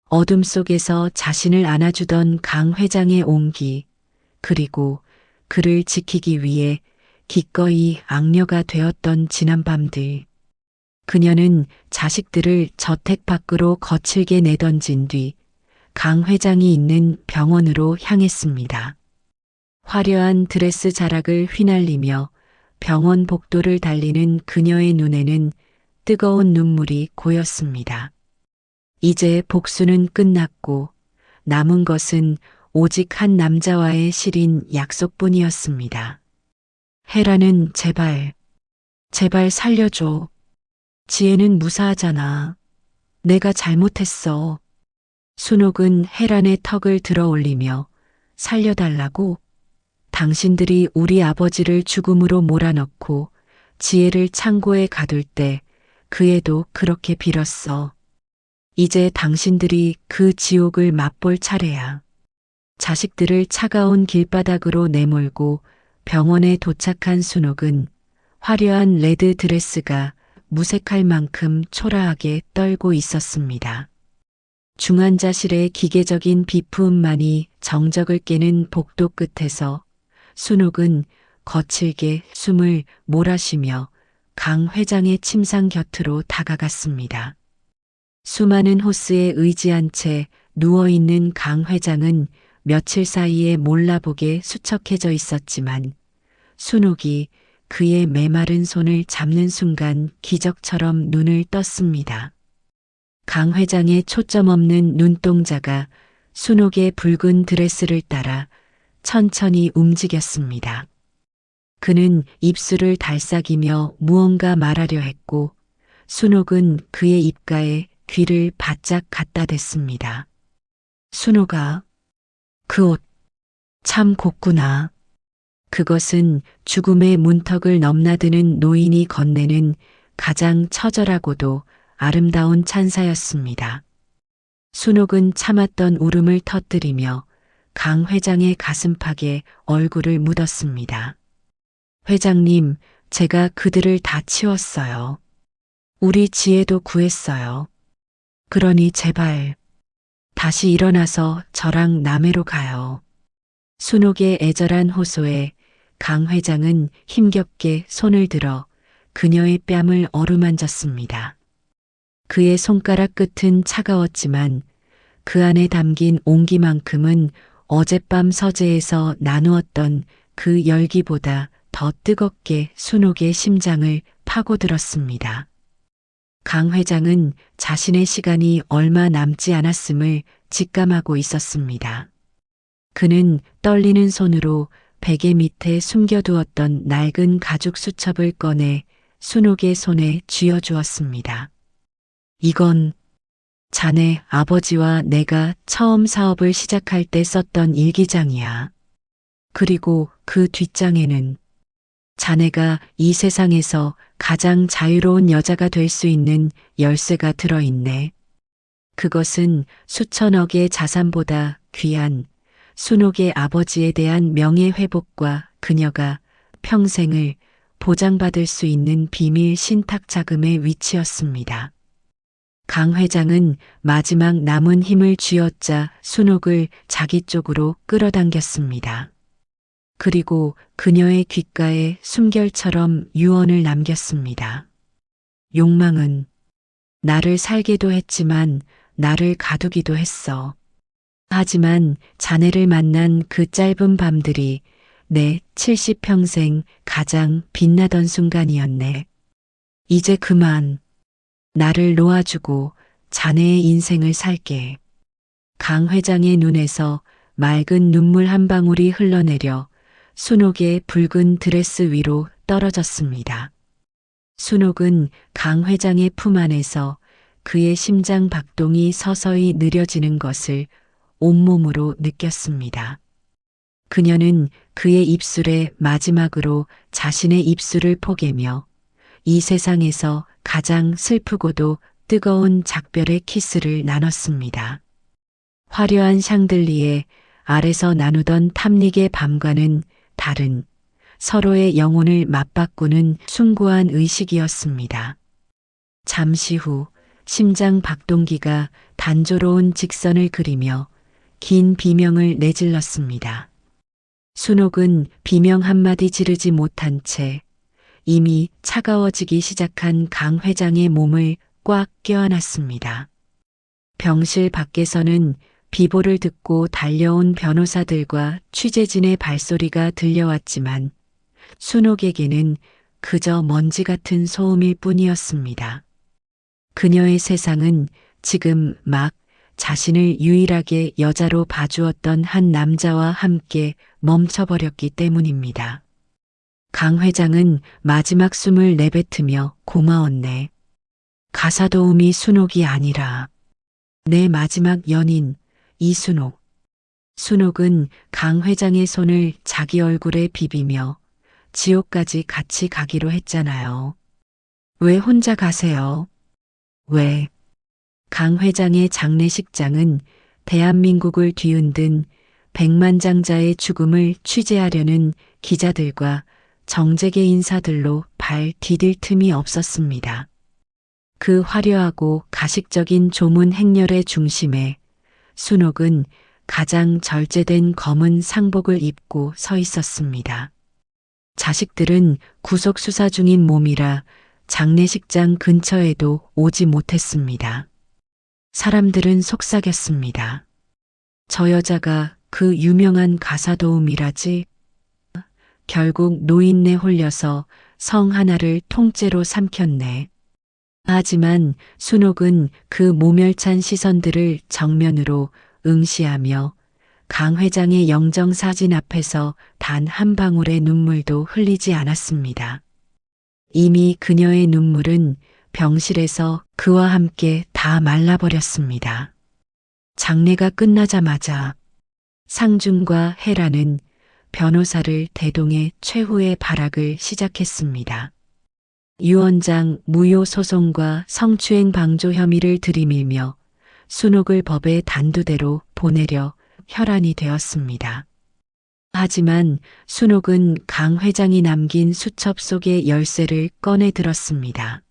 어둠 속에서 자신을 안아주던 강 회장의 온기, 그리고 그를 지키기 위해 기꺼이 악녀가 되었던 지난 밤들. 그녀는 자식들을 저택 밖으로 거칠게 내던진 뒤 강 회장이 있는 병원으로 향했습니다. 화려한 드레스 자락을 휘날리며 병원 복도를 달리는 그녀의 눈에는 뜨거운 눈물이 고였습니다. 이제 복수는 끝났고 남은 것은 오직 한 남자와의 시린 약속뿐이었습니다. 헤라는 제발 살려줘. 지혜는 무사하잖아. 내가 잘못했어. 순옥은 헤란의 턱을 들어 올리며 살려달라고? 당신들이 우리 아버지를 죽음으로 몰아넣고 지혜를 창고에 가둘 때 그 애도 그렇게 빌었어. 이제 당신들이 그 지옥을 맛볼 차례야. 자식들을 차가운 길바닥으로 내몰고 병원에 도착한 순옥은 화려한 레드 드레스가 무색할 만큼 초라하게 떨고 있었습니다. 중환자실의 기계적인 비푸음만이 정적을 깨는 복도 끝에서 순옥은 거칠게 숨을 몰아쉬며 강 회장의 침상 곁으로 다가갔습니다. 수많은 호스에 의지한 채 누워있는 강 회장은 며칠 사이에 몰라보게 수척해져 있었지만 순옥이 그의 메마른 손을 잡는 순간 기적처럼 눈을 떴습니다. 강 회장의 초점 없는 눈동자가 순옥의 붉은 드레스를 따라 천천히 움직였습니다. 그는 입술을 달싹이며 무언가 말하려 했고 순옥은 그의 입가에 귀를 바짝 갖다 댔습니다. 순옥아, 그 옷 참 곱구나. 그것은 죽음의 문턱을 넘나드는 노인이 건네는 가장 처절하고도 아름다운 찬사였습니다. 순옥은 참았던 울음을 터뜨리며 강 회장의 가슴팍에 얼굴을 묻었습니다. 회장님, 제가 그들을 다 치웠어요. 우리 지혜도 구했어요. 그러니 제발 다시 일어나서 저랑 남해로 가요. 순옥의 애절한 호소에 강 회장은 힘겹게 손을 들어 그녀의 뺨을 어루만졌습니다. 그의 손가락 끝은 차가웠지만 그 안에 담긴 온기만큼은 어젯밤 서재에서 나누었던 그 열기보다 더 뜨겁게 순옥의 심장을 파고들었습니다. 강 회장은 자신의 시간이 얼마 남지 않았음을 직감하고 있었습니다. 그는 떨리는 손으로 베개 밑에 숨겨두었던 낡은 가죽 수첩을 꺼내 순옥의 손에 쥐어주었습니다. 이건 자네 아버지와 내가 처음 사업을 시작할 때 썼던 일기장이야. 그리고 그 뒷장에는 자네가 이 세상에서 가장 자유로운 여자가 될 수 있는 열쇠가 들어있네. 그것은 수천억의 자산보다 귀한 순옥의 아버지에 대한 명예회복과 그녀가 평생을 보장받을 수 있는 비밀 신탁 자금의 위치였습니다. 강 회장은 마지막 남은 힘을 쥐어짜 순옥을 자기 쪽으로 끌어당겼습니다. 그리고 그녀의 귓가에 숨결처럼 유언을 남겼습니다. 욕망은 나를 살게도 했지만 나를 가두기도 했어. 하지만 자네를 만난 그 짧은 밤들이 내 70평생 가장 빛나던 순간이었네. 이제 그만 나를 놓아주고 자네의 인생을 살게. 강 회장의 눈에서 맑은 눈물 한 방울이 흘러내려 순옥의 붉은 드레스 위로 떨어졌습니다. 순옥은 강 회장의 품 안에서 그의 심장 박동이 서서히 느려지는 것을 온몸으로 느꼈습니다. 그녀는 그의 입술에 마지막으로 자신의 입술을 포개며 이 세상에서 가장 슬프고도 뜨거운 작별의 키스를 나눴습니다. 화려한 샹들리에 아래서 나누던 탐닉의 밤과는 다른 서로의 영혼을 맞바꾸는 숭고한 의식이었습니다. 잠시 후 심장 박동기가 단조로운 직선을 그리며 긴 비명을 내질렀습니다. 순옥은 비명 한마디 지르지 못한 채 이미 차가워지기 시작한 강 회장의 몸을 꽉 껴안았습니다. 병실 밖에서는 비보를 듣고 달려온 변호사들과 취재진의 발소리가 들려왔지만 순옥에게는 그저 먼지 같은 소음일 뿐이었습니다. 그녀의 세상은 지금 막 자신을 유일하게 여자로 봐주었던 한 남자와 함께 멈춰버렸기 때문입니다. 강 회장은 마지막 숨을 내뱉으며 고마웠네. 가사도우미 순옥이 아니라 내 마지막 연인 이순옥. 순옥은 강 회장의 손을 자기 얼굴에 비비며 지옥까지 같이 가기로 했잖아요. 왜 혼자 가세요? 왜? 강 회장의 장례식장은 대한민국을 뒤흔든 백만장자의 죽음을 취재하려는 기자들과 정재계 인사들로 발 디딜 틈이 없었습니다. 그 화려하고 가식적인 조문 행렬의 중심에 순옥은 가장 절제된 검은 상복을 입고 서 있었습니다. 자식들은 구속 수사 중인 몸이라 장례식장 근처에도 오지 못했습니다. 사람들은 속삭였습니다. 저 여자가 그 유명한 가사도우미라지? 결국 노인네 홀려서 성 하나를 통째로 삼켰네. 하지만 순옥은 그 모멸찬 시선들을 정면으로 응시하며 강 회장의 영정사진 앞에서 단 한 방울의 눈물도 흘리지 않았습니다. 이미 그녀의 눈물은 병실에서 그와 함께 다 말라버렸습니다. 장례가 끝나자마자 상준과 헤라는 변호사를 대동해 최후의 발악을 시작했습니다. 유 원장 무효 소송과 성추행 방조 혐의를 들이밀며 순옥을 법의 단두대로 보내려 혈안이 되었습니다. 하지만 순옥은 강 회장이 남긴 수첩 속의 열쇠를 꺼내 들었습니다.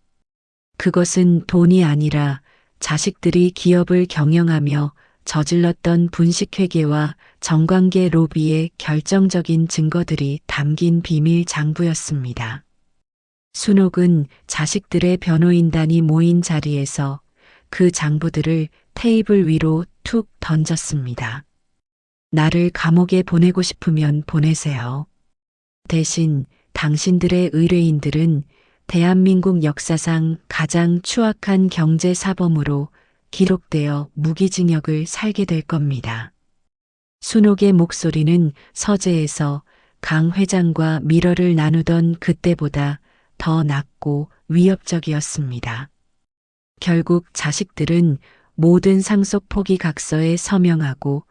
그것은 돈이 아니라 자식들이 기업을 경영하며 저질렀던 분식회계와 정관계 로비의 결정적인 증거들이 담긴 비밀 장부였습니다. 순옥은 자식들의 변호인단이 모인 자리에서 그 장부들을 테이블 위로 툭 던졌습니다. 나를 감옥에 보내고 싶으면 보내세요. 대신 당신들의 의뢰인들은 대한민국 역사상 가장 추악한 경제사범으로 기록되어 무기징역을 살게 될 겁니다. 순옥의 목소리는 서재에서 강 회장과 미러를 나누던 그때보다 더 낮고 위협적이었습니다. 결국 자식들은 모든 상속 포기 각서에 서명하고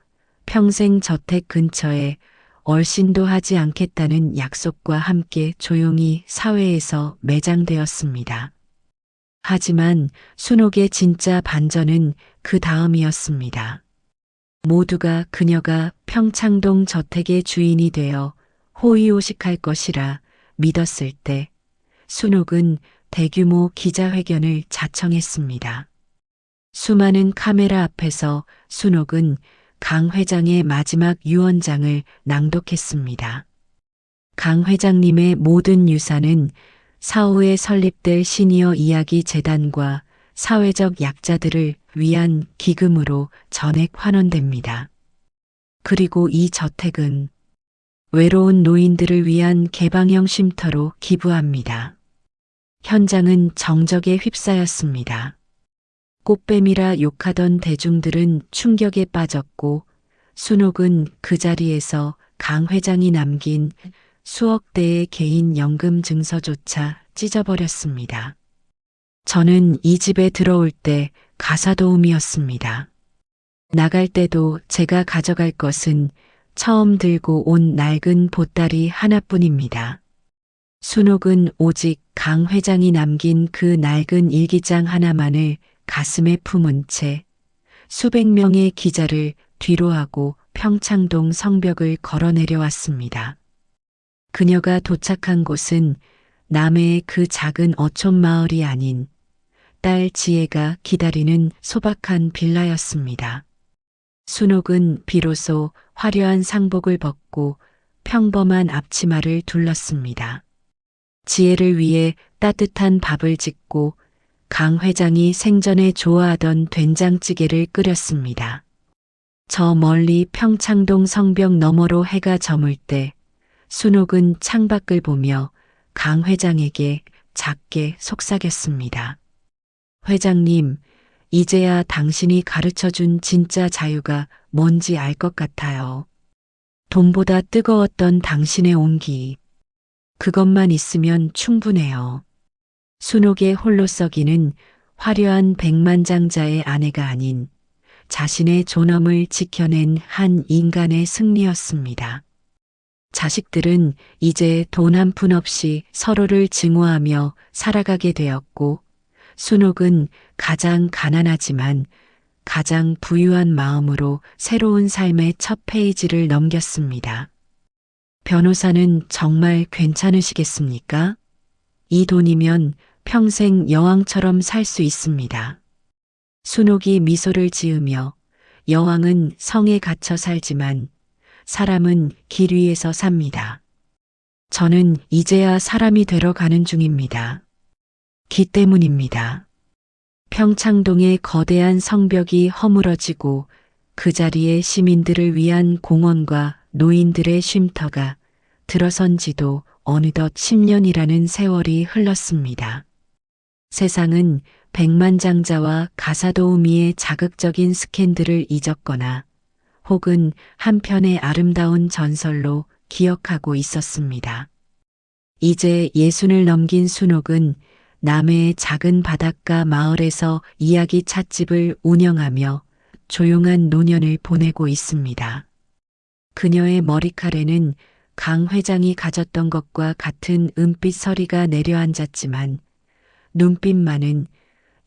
평생 저택 근처에 얼씬도 하지 않겠다는 약속과 함께 조용히 사회에서 매장되었습니다. 하지만 순옥의 진짜 반전은 그 다음이었습니다. 모두가 그녀가 평창동 저택의 주인이 되어 호의호식할 것이라 믿었을 때 순옥은 대규모 기자회견을 자청했습니다. 수많은 카메라 앞에서 순옥은 강 회장의 마지막 유언장을 낭독했습니다. 강 회장님의 모든 유산은 사후에 설립될 시니어 이야기 재단과 사회적 약자들을 위한 기금으로 전액 환원됩니다. 그리고 이 저택은 외로운 노인들을 위한 개방형 쉼터로 기부합니다. 현장은 정적에 휩싸였습니다. 꽃뱀이라 욕하던 대중들은 충격에 빠졌고 순옥은 그 자리에서 강 회장이 남긴 수억 대의 개인 연금 증서조차 찢어버렸습니다. 저는 이 집에 들어올 때 가사도우미였습니다. 나갈 때도 제가 가져갈 것은 처음 들고 온 낡은 보따리 하나뿐입니다. 순옥은 오직 강 회장이 남긴 그 낡은 일기장 하나만을 가슴에 품은 채 수백 명의 기자를 뒤로하고 평창동 성벽을 걸어 내려왔습니다. 그녀가 도착한 곳은 남해의 그 작은 어촌 마을이 아닌 딸 지혜가 기다리는 소박한 빌라였습니다. 순옥은 비로소 화려한 상복을 벗고 평범한 앞치마를 둘렀습니다. 지혜를 위해 따뜻한 밥을 짓고 강 회장이 생전에 좋아하던 된장찌개를 끓였습니다. 저 멀리 평창동 성벽 너머로 해가 저물 때 순옥은 창밖을 보며 강 회장에게 작게 속삭였습니다. 회장님, 이제야 당신이 가르쳐준 진짜 자유가 뭔지 알 것 같아요. 돈보다 뜨거웠던 당신의 온기. 그것만 있으면 충분해요. 순옥의 홀로 썩이는 화려한 백만장자의 아내가 아닌 자신의 존엄을 지켜낸 한 인간의 승리였습니다. 자식들은 이제 돈 한 푼 없이 서로를 증오하며 살아가게 되었고 순옥은 가장 가난하지만 가장 부유한 마음으로 새로운 삶의 첫 페이지를 넘겼습니다. 변호사는 정말 괜찮으시겠습니까? 이 돈이면 평생 여왕처럼 살 수 있습니다. 순옥이 미소를 지으며 여왕은 성에 갇혀 살지만 사람은 길 위에서 삽니다. 저는 이제야 사람이 되러 가는 중입니다. 기 때문입니다. 평창동의 거대한 성벽이 허물어지고 그 자리에 시민들을 위한 공원과 노인들의 쉼터가 들어선 지도 어느덧 10년이라는 세월이 흘렀습니다. 세상은 백만장자와 가사도우미의 자극적인 스캔들을 잊었거나 혹은 한편의 아름다운 전설로 기억하고 있었습니다. 이제 60을 넘긴 순옥은 남해의 작은 바닷가 마을에서 이야기 찻집을 운영하며 조용한 노년을 보내고 있습니다. 그녀의 머리칼에는 강 회장이 가졌던 것과 같은 은빛 서리가 내려앉았지만 눈빛만은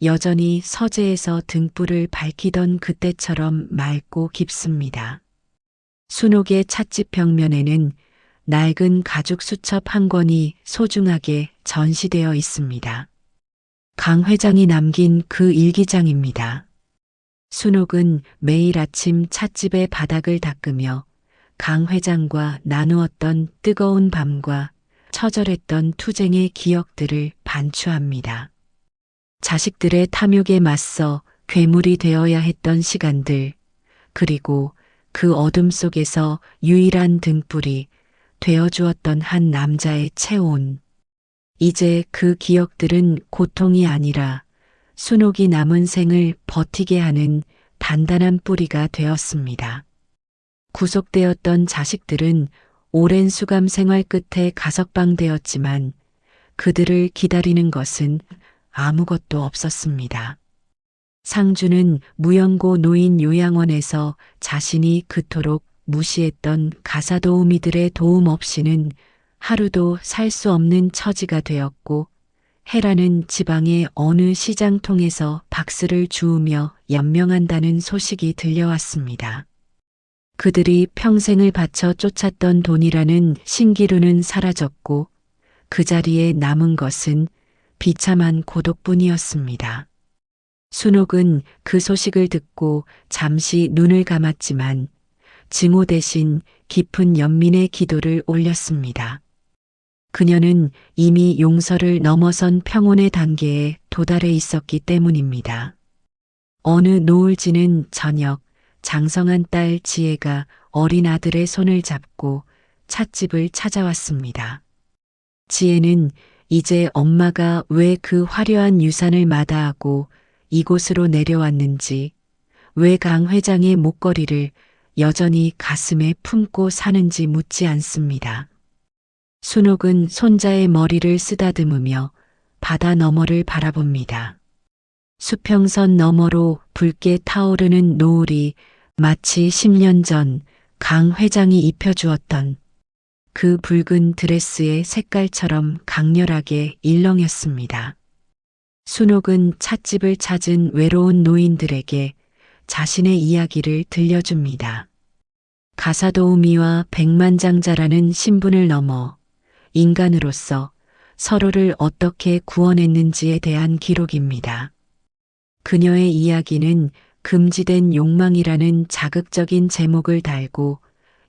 여전히 서재에서 등불을 밝히던 그때처럼 맑고 깊습니다. 순옥의 찻집 벽면에는 낡은 가죽 수첩 한 권이 소중하게 전시되어 있습니다. 강 회장이 남긴 그 일기장입니다. 순옥은 매일 아침 찻집의 바닥을 닦으며 강 회장과 나누었던 뜨거운 밤과 처절했던 투쟁의 기억들을 반추합니다. 자식들의 탐욕에 맞서 괴물이 되어야 했던 시간들, 그리고 그 어둠 속에서 유일한 등불이 되어주었던 한 남자의 체온. 이제 그 기억들은 고통이 아니라 순옥이 남은 생을 버티게 하는 단단한 뿌리가 되었습니다. 구속되었던 자식들은 오랜 수감 생활 끝에 가석방되었지만 그들을 기다리는 것은 아무것도 없었습니다. 상주는 무연고 노인 요양원에서 자신이 그토록 무시했던 가사도우미들의 도움 없이는 하루도 살 수 없는 처지가 되었고, 헤라는 지방의 어느 시장통에서 박스를 주우며 연명한다는 소식이 들려왔습니다. 그들이 평생을 바쳐 쫓았던 돈이라는 신기루는 사라졌고 그 자리에 남은 것은 비참한 고독뿐이었습니다. 순옥은 그 소식을 듣고 잠시 눈을 감았지만 증오 대신 깊은 연민의 기도를 올렸습니다. 그녀는 이미 용서를 넘어선 평온의 단계에 도달해 있었기 때문입니다. 어느 노을 지는 저녁, 장성한 딸 지혜가 어린 아들의 손을 잡고 찻집을 찾아왔습니다. 지혜는 이제 엄마가 왜 그 화려한 유산을 마다하고 이곳으로 내려왔는지, 왜 강 회장의 목걸이를 여전히 가슴에 품고 사는지 묻지 않습니다. 순옥은 손자의 머리를 쓰다듬으며 바다 너머를 바라봅니다. 수평선 너머로 붉게 타오르는 노을이 마치 10년 전 강 회장이 입혀주었던 그 붉은 드레스의 색깔처럼 강렬하게 일렁였습니다. 순옥은 찻집을 찾은 외로운 노인들에게 자신의 이야기를 들려줍니다. 가사도우미와 백만장자라는 신분을 넘어 인간으로서 서로를 어떻게 구원했는지에 대한 기록입니다. 그녀의 이야기는 금지된 욕망이라는 자극적인 제목을 달고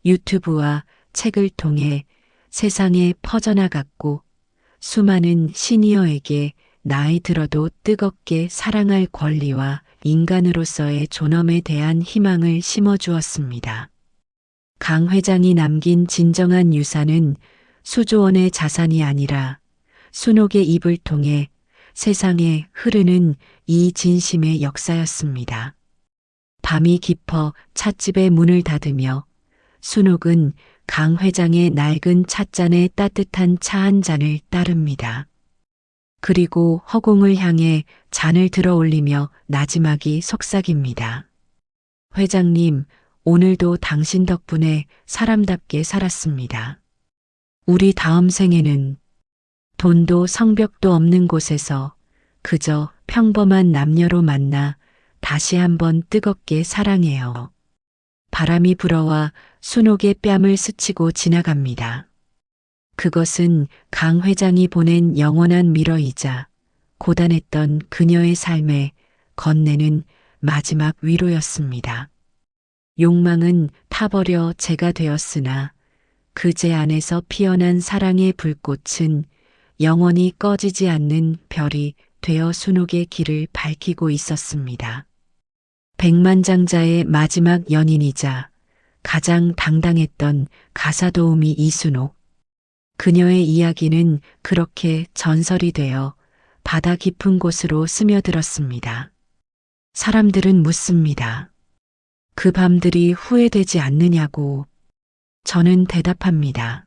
유튜브와 책을 통해 세상에 퍼져나갔고, 수많은 시니어에게 나이 들어도 뜨겁게 사랑할 권리와 인간으로서의 존엄에 대한 희망을 심어주었습니다. 강 회장이 남긴 진정한 유산은 수조원의 자산이 아니라 순옥의 입을 통해 세상에 흐르는 이 진심의 역사였습니다. 밤이 깊어 찻집의 문을 닫으며 순옥은 강 회장의 낡은 찻잔에 따뜻한 차 한 잔을 따릅니다. 그리고 허공을 향해 잔을 들어 올리며 나지막이 속삭입니다. 회장님, 오늘도 당신 덕분에 사람답게 살았습니다. 우리 다음 생에는 돈도 성벽도 없는 곳에서 그저 평범한 남녀로 만나 다시 한번 뜨겁게 사랑해요. 바람이 불어와 순옥의 뺨을 스치고 지나갑니다. 그것은 강 회장이 보낸 영원한 미러이자 고단했던 그녀의 삶에 건네는 마지막 위로였습니다. 욕망은 타버려 재가 되었으나 그 재 안에서 피어난 사랑의 불꽃은 영원히 꺼지지 않는 별이 되어 순옥의 길을 밝히고 있었습니다. 백만장자의 마지막 연인이자 가장 당당했던 가사도우미 이순옥. 그녀의 이야기는 그렇게 전설이 되어 바다 깊은 곳으로 스며들었습니다. 사람들은 묻습니다. 그 밤들이 후회되지 않느냐고. 저는 대답합니다.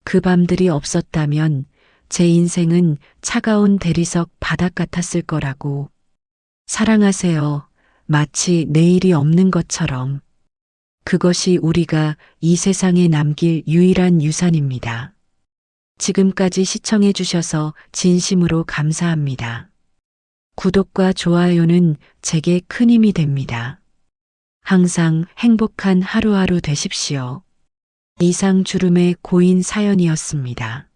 그 밤들이 없었다면 제 인생은 차가운 대리석 바닥 같았을 거라고. 사랑하세요. 마치 내일이 없는 것처럼. 그것이 우리가 이 세상에 남길 유일한 유산입니다. 지금까지 시청해 주셔서 진심으로 감사합니다. 구독과 좋아요는 제게 큰 힘이 됩니다. 항상 행복한 하루하루 되십시오. 이상 주름의 고인 사연이었습니다.